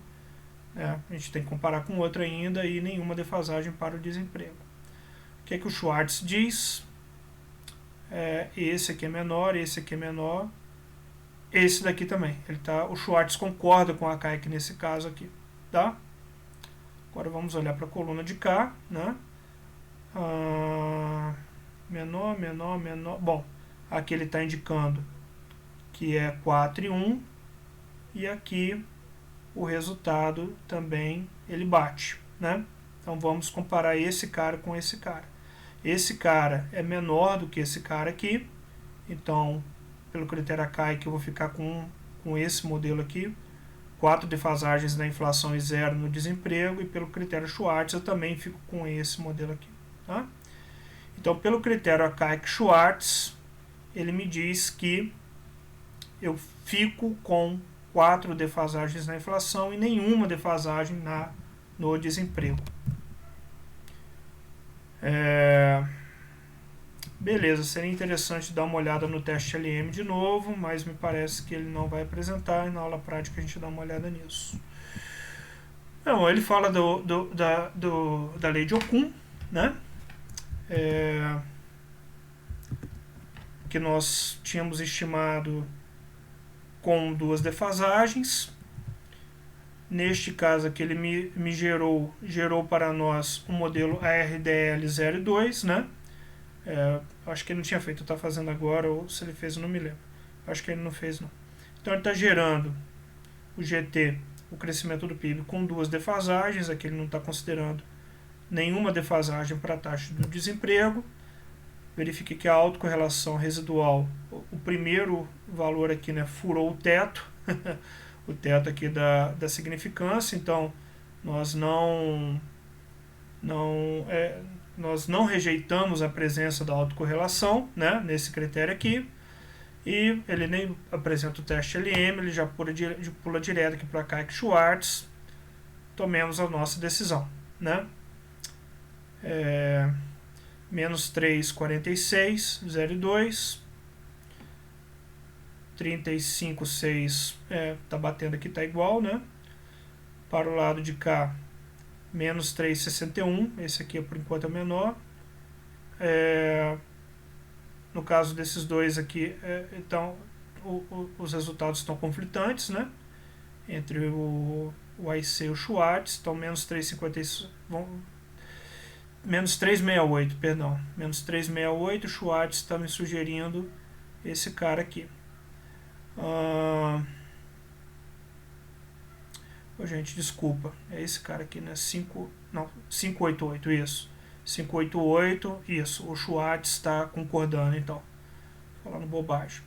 a gente tem que comparar com outra ainda, e nenhuma defasagem para o desemprego. O que é que o Schwartz diz? Esse aqui é menor, esse aqui é menor, esse daqui também. O Schwartz concorda com a Akaik nesse caso aqui. Tá? Agora vamos olhar para a coluna de cá. Né? Menor. Bom, aqui ele está indicando que é 4 e 1, e aqui o resultado também ele bate, né? Então vamos comparar esse cara com esse cara. Esse cara é menor do que esse cara aqui, então pelo critério Akaik eu vou ficar com esse modelo aqui, 4 defasagens na inflação e 0 no desemprego, e pelo critério Schwartz eu também fico com esse modelo aqui, tá? Então pelo critério Akaik-Schwartz ele me diz que eu fico com 4 defasagens na inflação e nenhuma defasagem no desemprego. Beleza, seria interessante dar uma olhada no teste LM de novo, mas me parece que ele não vai apresentar, e na aula prática a gente dá uma olhada nisso. Não, ele fala da lei de Okun, né? Que nós tínhamos estimado com 2 defasagens. Neste caso aqui ele me gerou para nós um modelo ARDL 0 e 2, né? Acho que ele não tinha feito, está fazendo agora, ou se ele fez eu não me lembro. Acho que ele não fez não. Então ele está gerando o GT, o crescimento do PIB, com 2 defasagens. Aqui ele não está considerando nenhuma defasagem para a taxa do desemprego. Verifique que a autocorrelação residual, o primeiro valor aqui, né, furou o teto, o teto aqui da significância. Então nós não rejeitamos a presença da autocorrelação, né, nesse critério aqui, e ele nem apresenta o teste LM, ele já pula direto aqui para Akaik-Schwartz. Tomemos a nossa decisão, né? Menos 3,46, 0,2, 35,6, tá batendo aqui, tá igual, né? Para o lado de cá, menos 3,61, esse aqui por enquanto é o menor. No caso desses dois aqui, então os resultados estão conflitantes, né? Entre o AIC e o Schwartz. Então menos 3,58, menos 3,68, perdão, menos 3,68, o Schwartz está me sugerindo esse cara aqui. Gente, desculpa, é esse cara aqui, né? 588, isso. 588, isso. O Schwartz está concordando, então. Falando bobagem.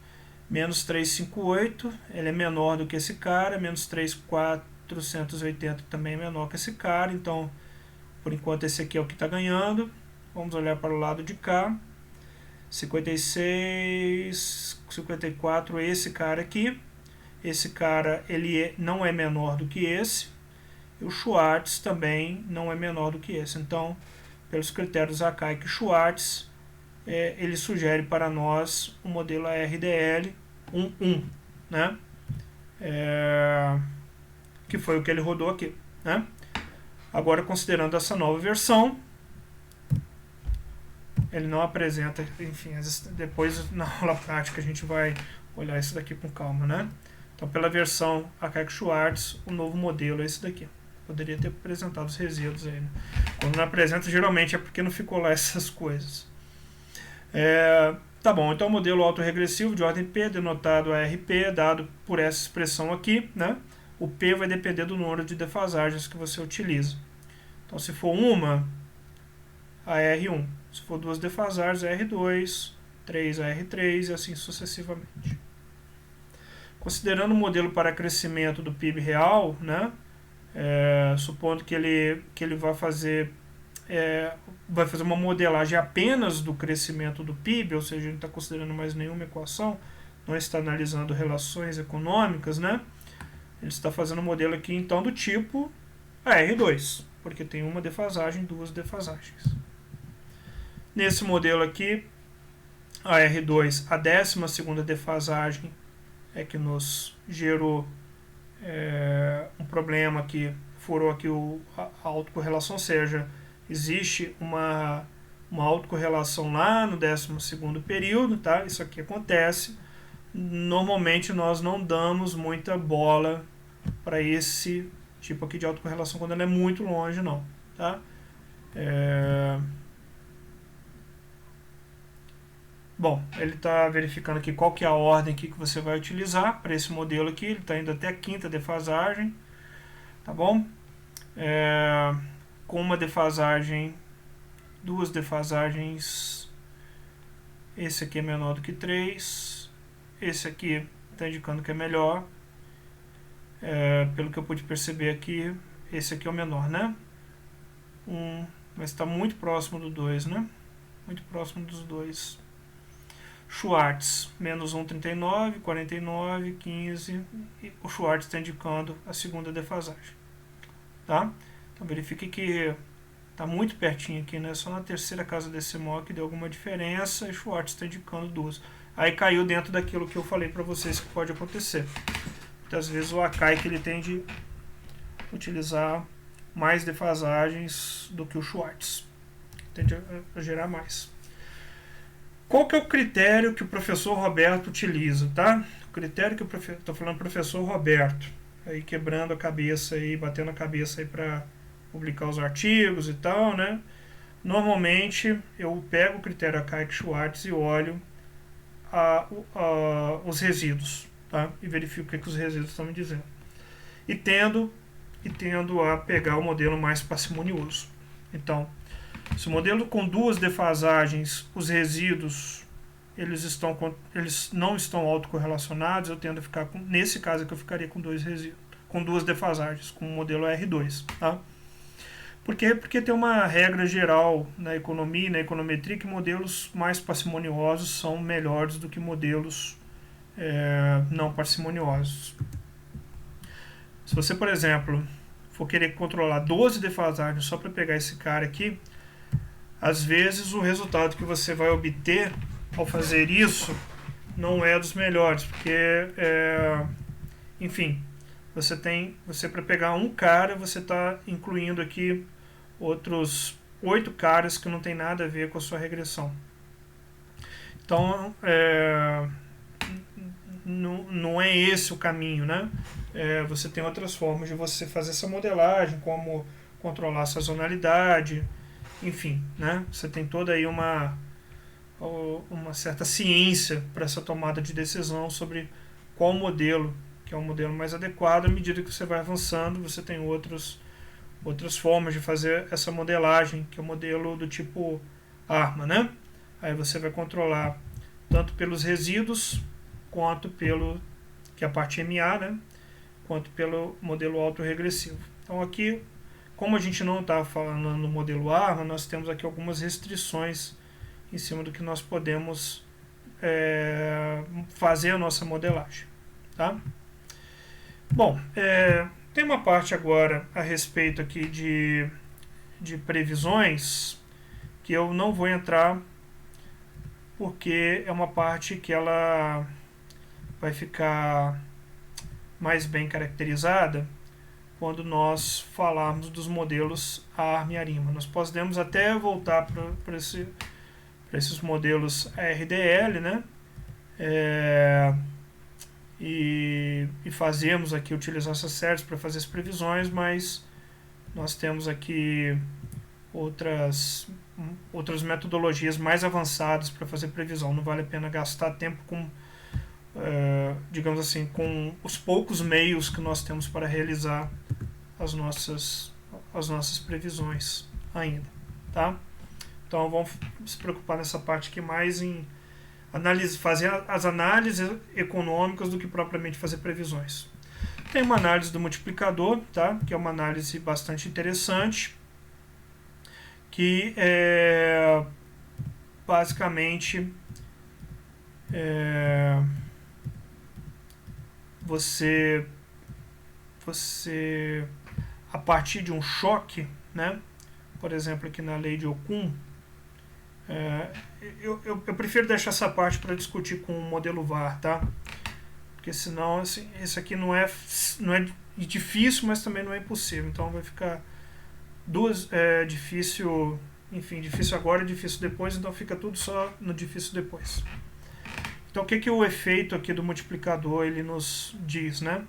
Menos 358, ele é menor do que esse cara. Menos 3,480 também é menor que esse cara. Então, por enquanto, esse aqui é o que está ganhando. Vamos olhar para o lado de cá. 56, 54, esse cara aqui. Esse cara ele não é menor do que esse. E o Schwartz também não é menor do que esse. Então, pelos critérios Akaik e Schwartz, ele sugere para nós o modelo ARDL 1.1, né? Que foi o que ele rodou aqui, né? Agora, considerando essa nova versão, ele não apresenta, enfim, depois na aula prática a gente vai olhar isso daqui com calma, né? Então, pela versão Akaik-Schwartz, o novo modelo é esse daqui. Poderia ter apresentado os resíduos aí, né? Quando não apresenta, geralmente é porque não ficou lá essas coisas. Tá bom, então o modelo autorregressivo de ordem P, denotado ARP, é dado por essa expressão aqui, né? O P vai depender do número de defasagens que você utiliza. Então, se for uma, AR1. Se for duas defasagens, AR2, 3, AR3 e assim sucessivamente. Considerando o modelo para crescimento do PIB real, né? Supondo que ele vai fazer uma modelagem apenas do crescimento do PIB, ou seja, ele não está considerando mais nenhuma equação, não está analisando relações econômicas, né? Ele está fazendo um modelo aqui, então, do tipo AR2, porque tem uma defasagem, duas defasagens. Nesse modelo aqui, AR2, a 12ª defasagem é que nos gerou um problema que furou aqui a autocorrelação, ou seja, existe uma autocorrelação lá no 12º período, tá? Isso aqui acontece. Normalmente nós não damos muita bola para esse tipo aqui de autocorrelação quando ela é muito longe, não, tá? Bom, ele está verificando aqui qual que é a ordem aqui que você vai utilizar para esse modelo aqui. Ele está indo até a 5ª defasagem, tá bom? Com uma defasagem, duas defasagens, esse aqui é menor do que 3, esse aqui está indicando que é melhor. Pelo que eu pude perceber aqui, esse aqui é o menor, né? Mas está muito próximo do 2, né? Muito próximo dos dois. Schwartz, menos 1,39, 49, 15. E o Schwartz está indicando a segunda defasagem. Tá? Então verifique que está muito pertinho aqui, né? Só na terceira casa decimal que deu alguma diferença e Schwartz está indicando duas. Aí caiu dentro daquilo que eu falei para vocês que pode acontecer. Muitas vezes o Akai que ele tende a utilizar mais defasagens do que o Schwartz. Tende a gerar mais. Qual que é o critério que o professor Roberto utiliza, tá? O critério que o professor... Estou falando professor Roberto. Aí quebrando a cabeça aí, batendo a cabeça aí para publicar os artigos e tal, né? Normalmente eu pego o critério Akai-Schwartz e olho os resíduos, tá? E verifico o que os resíduos estão me dizendo. E tendo a pegar o modelo mais parcimonioso. Então, se o modelo com duas defasagens, os resíduos eles não estão autocorrelacionados, eu tendo a ficar com, nesse caso aqui eu ficaria com dois resíduos, com duas defasagens, com o modelo R2, tá? Por quê? Porque tem uma regra geral na economia e na econometria que modelos mais parcimoniosos são melhores do que modelos não parcimoniosos. Se você, por exemplo, for querer controlar 12 defasagens só para pegar esse cara aqui, às vezes o resultado que você vai obter ao fazer isso não é dos melhores, porque, enfim, você para pegar um cara, você está incluindo aqui outros 8 caras que não tem nada a ver com a sua regressão. Então, não é esse o caminho, né? Você tem outras formas de você fazer essa modelagem, como controlar a sazonalidade, enfim, né? Você tem toda aí uma certa ciência para essa tomada de decisão sobre qual modelo que é o modelo mais adequado. À medida que você vai avançando, você tem outras formas de fazer essa modelagem, que é o modelo do tipo ARMA, né? Aí você vai controlar tanto pelos resíduos, quanto pelo, que é a parte MA, né? Quanto pelo modelo autorregressivo. Então aqui, como a gente não está falando no modelo ARMA, nós temos aqui algumas restrições em cima do que nós podemos fazer a nossa modelagem. Tá? Bom, tem uma parte agora a respeito aqui de previsões que eu não vou entrar porque é uma parte que ela vai ficar mais bem caracterizada quando nós falarmos dos modelos ARM e ARIMA. Nós podemos até voltar para esses modelos RDL, né? E fazemos aqui, utilizar essas séries para fazer as previsões, mas nós temos aqui outras outras metodologias mais avançadas para fazer previsão. Não vale a pena gastar tempo com, digamos assim, com os poucos meios que nós temos para realizar as nossas previsões ainda, tá? Então vamos se preocupar nessa parte aqui mais em fazer as análises econômicas do que propriamente fazer previsões. Tem uma análise do multiplicador, tá? Que é uma análise bastante interessante, que basicamente você a partir de um choque, né? Por exemplo, aqui na lei de Okun, eu prefiro deixar essa parte para discutir com o modelo VAR, tá? Porque senão assim, isso aqui não é difícil, mas também não é impossível. Então vai ficar difícil, enfim, difícil agora e difícil depois, então fica tudo só no difícil depois. Então o que o efeito aqui do multiplicador ele nos diz, né?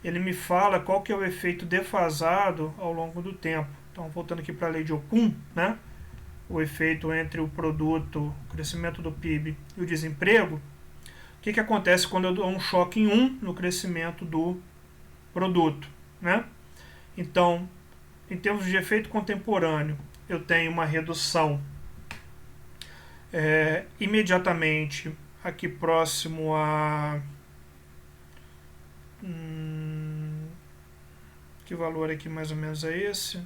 Ele me fala qual que é o efeito defasado ao longo do tempo. Então voltando aqui para a lei de Okun, né? O efeito entre o produto, o crescimento do PIB e o desemprego. O que acontece quando eu dou um choque em 1 no crescimento do produto, né? Então, em termos de efeito contemporâneo, eu tenho uma redução imediatamente aqui próximo a... que valor aqui mais ou menos é esse?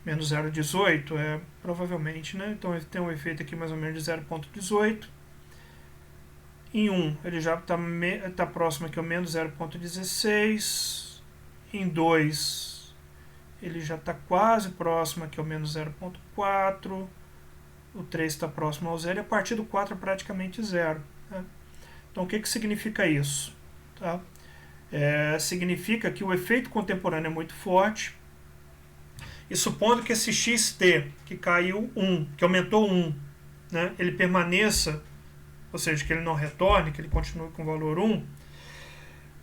Menos 0,18, provavelmente, né? Então ele tem um efeito aqui mais ou menos de 0,18. Em 1 ele já está próximo aqui ao menos 0,16. Em 2 ele já está quase próximo aqui ao menos 0,4. O 3 está próximo ao 0 e a partir do 4 é praticamente 0. Né? Então o que significa isso? Tá? Significa que o efeito contemporâneo é muito forte. E supondo que esse xt, que caiu 1, que aumentou 1, né, ele permaneça, ou seja, que ele não retorne, que ele continue com o valor 1,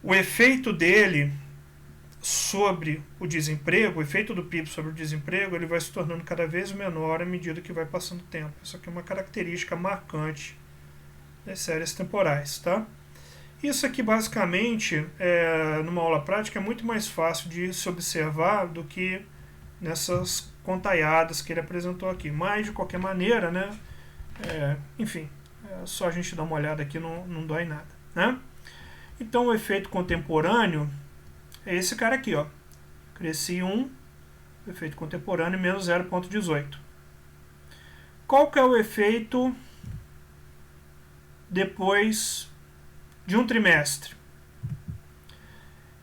o efeito dele sobre o desemprego, o efeito do PIB sobre o desemprego, ele vai se tornando cada vez menor à medida que vai passando o tempo. Isso aqui é uma característica marcante das séries temporais, tá? Isso aqui, basicamente, numa aula prática, é muito mais fácil de se observar do que nessas contaiadas que ele apresentou aqui. Mas, de qualquer maneira, né, enfim, só a gente dar uma olhada aqui, não dói nada, né? Então, o efeito contemporâneo é esse cara aqui, ó. Cresci 1, efeito contemporâneo, menos 0,18. Qual que é o efeito depois de um trimestre?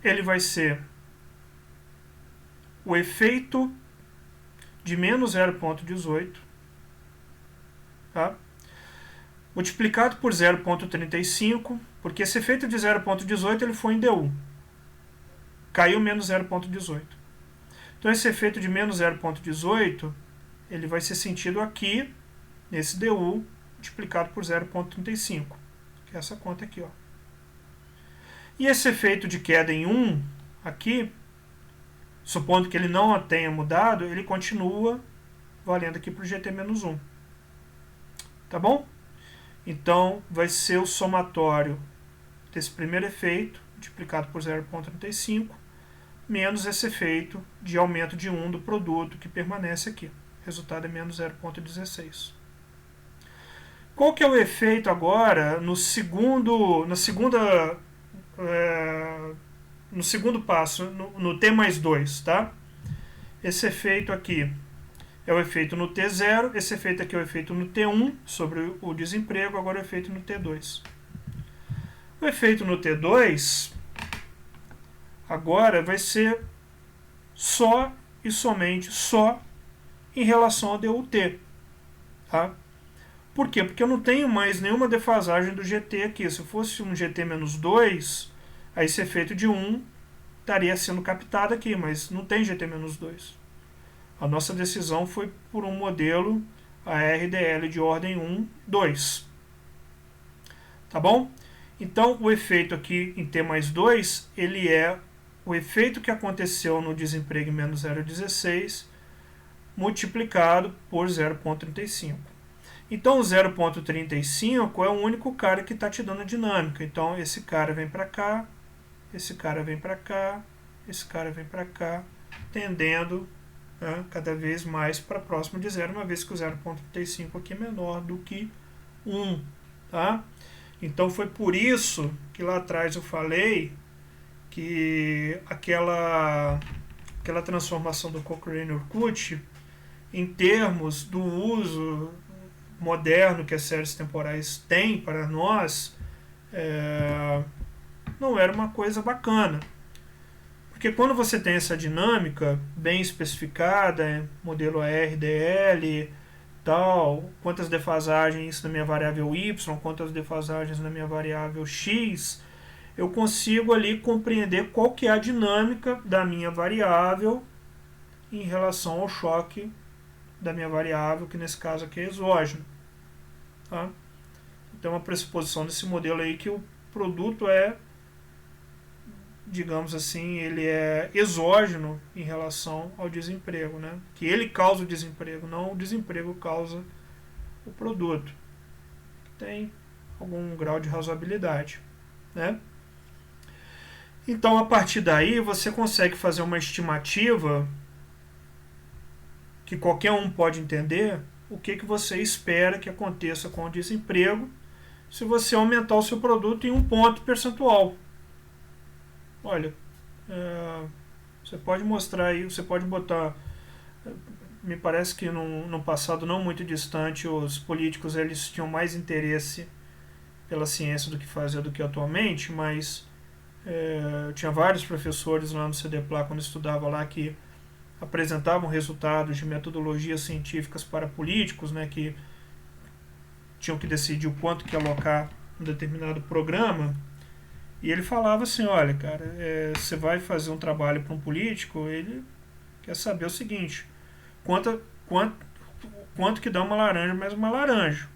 Ele vai ser o efeito de menos 0,18, tá? Multiplicado por 0,35, porque esse efeito de 0,18 ele foi em D1. Caiu menos 0,18. Então esse efeito de menos 0,18 ele vai ser sentido aqui, nesse DU, multiplicado por 0,35, que é essa conta aqui, ó. E esse efeito de queda em 1, aqui, supondo que ele não tenha mudado, ele continua valendo aqui para o GT-1. Tá bom? Então, vai ser o somatório desse primeiro efeito, multiplicado por 0,35, menos esse efeito de aumento de 1 do produto, que permanece aqui. O resultado é menos 0,16. Qual que é o efeito agora no segundo passo, no T mais 2, tá? Esse efeito aqui é o efeito no T0, esse efeito aqui é o efeito no T1 sobre o desemprego, agora é o efeito no T2. O efeito no T2 agora vai ser só e somente só em relação ao DUT, tá? Por quê? Porque eu não tenho mais nenhuma defasagem do GT aqui. Se fosse um GT-2, aí esse efeito de 1 estaria sendo captado aqui, mas não tem GT-2. A nossa decisão foi por um modelo ARDL de ordem 1, 2. Tá bom? Então, o efeito aqui em T mais 2, ele é o efeito que aconteceu no desemprego em menos 0,16 multiplicado por 0,35. Então o 0,35 é o único cara que está te dando a dinâmica. Então esse cara vem para cá, esse cara vem para cá, esse cara vem para cá, tendendo, né, cada vez mais para próximo de zero, uma vez que o 0,35 aqui é menor do que 1. Tá? Então foi por isso que lá atrás eu falei que aquela transformação do Cochrane-Urquhart, em termos do uso moderno que as séries temporais têm para nós, não era uma coisa bacana. Porque quando você tem essa dinâmica bem especificada, modelo ARDL, tal, quantas defasagens na minha variável y, quantas defasagens na minha variável x, eu consigo ali compreender qual que é a dinâmica da minha variável em relação ao choque da minha variável, que nesse caso aqui é exógeno. Tá? Então, uma pressuposição desse modelo aí que o produto é, digamos assim, ele é exógeno em relação ao desemprego, né? Que ele causa o desemprego, não o desemprego causa o produto. Tem algum grau de razoabilidade, né? Então, a partir daí, você consegue fazer uma estimativa que qualquer um pode entender o que você espera que aconteça com o desemprego se você aumentar o seu produto em 1 ponto percentual. Olha, você pode mostrar aí, você pode botar, me parece que no passado não muito distante, os políticos eles tinham mais interesse pela ciência do que fazer do que atualmente, mas tinha vários professores lá no CDPLA, quando eu estudava lá, que apresentavam resultados de metodologias científicas para políticos, né, que tinham que decidir o quanto que alocar um determinado programa. E ele falava assim, olha, cara, você vai fazer um trabalho para um político, ele quer saber o seguinte, quanto que dá uma laranja mais uma laranja.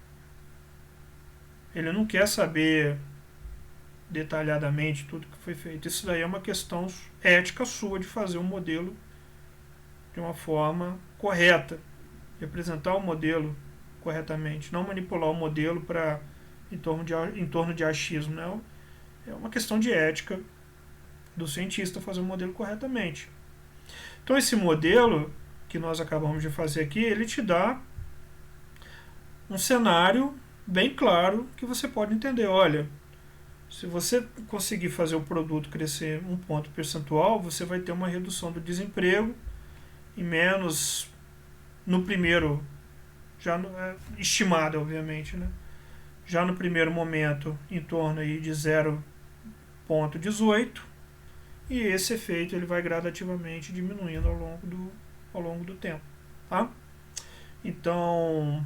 Ele não quer saber detalhadamente tudo que foi feito. Isso daí é uma questão ética sua de fazer um modelo de uma forma correta, de apresentar o modelo corretamente, não manipular o modelo para em torno de achismo, né? É uma questão de ética do cientista fazer o modelo corretamente. Então esse modelo que nós acabamos de fazer aqui, ele te dá um cenário bem claro que você pode entender. Olha, se você conseguir fazer o produto crescer 1 ponto percentual, você vai ter uma redução do desemprego em menos, no primeiro, já estimada, obviamente, né? Já no primeiro momento, em torno aí de 0,18, e esse efeito ele vai gradativamente diminuindo ao longo do tempo. Tá? Então,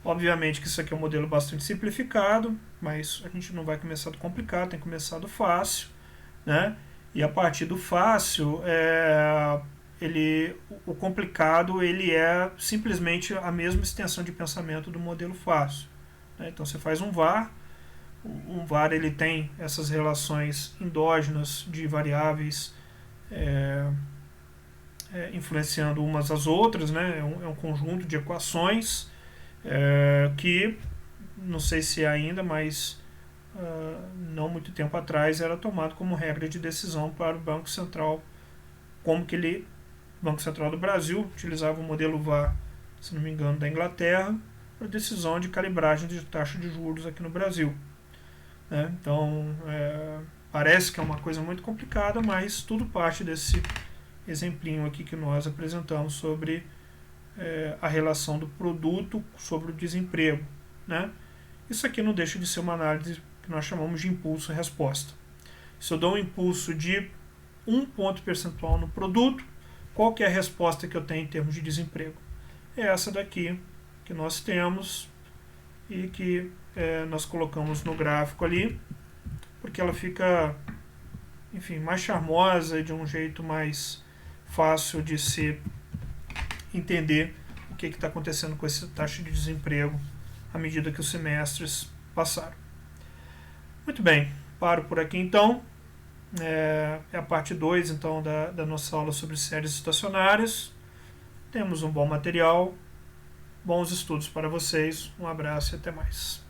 obviamente que isso aqui é um modelo bastante simplificado, mas a gente não vai começar do complicado, tem que começar do fácil, né? E a partir do fácil, o complicado ele é simplesmente a mesma extensão de pensamento do modelo fácil. Né? Então você faz um VAR, ele tem essas relações endógenas de variáveis influenciando umas às outras, né? É um conjunto de equações que, não sei se é ainda, mas não muito tempo atrás era tomado como regra de decisão para o Banco Central, como que o Banco Central do Brasil utilizava o modelo VAR, se não me engano, da Inglaterra, para decisão de calibragem de taxa de juros aqui no Brasil. Então, parece que é uma coisa muito complicada, mas tudo parte desse exemplinho aqui que nós apresentamos sobre a relação do produto sobre o desemprego. Né? Isso aqui não deixa de ser uma análise que nós chamamos de impulso e resposta. Se eu dou um impulso de 1 ponto percentual no produto, qual que é a resposta que eu tenho em termos de desemprego? É essa daqui que nós temos e que nós colocamos no gráfico ali, porque ela fica, enfim, mais charmosa e de um jeito mais fácil de se entender o que está acontecendo com essa taxa de desemprego à medida que os semestres passaram. Muito bem, paro por aqui então. É a parte 2 então da nossa aula sobre séries estacionárias. temos um bom material, bons estudos para vocês. Um abraço e até mais.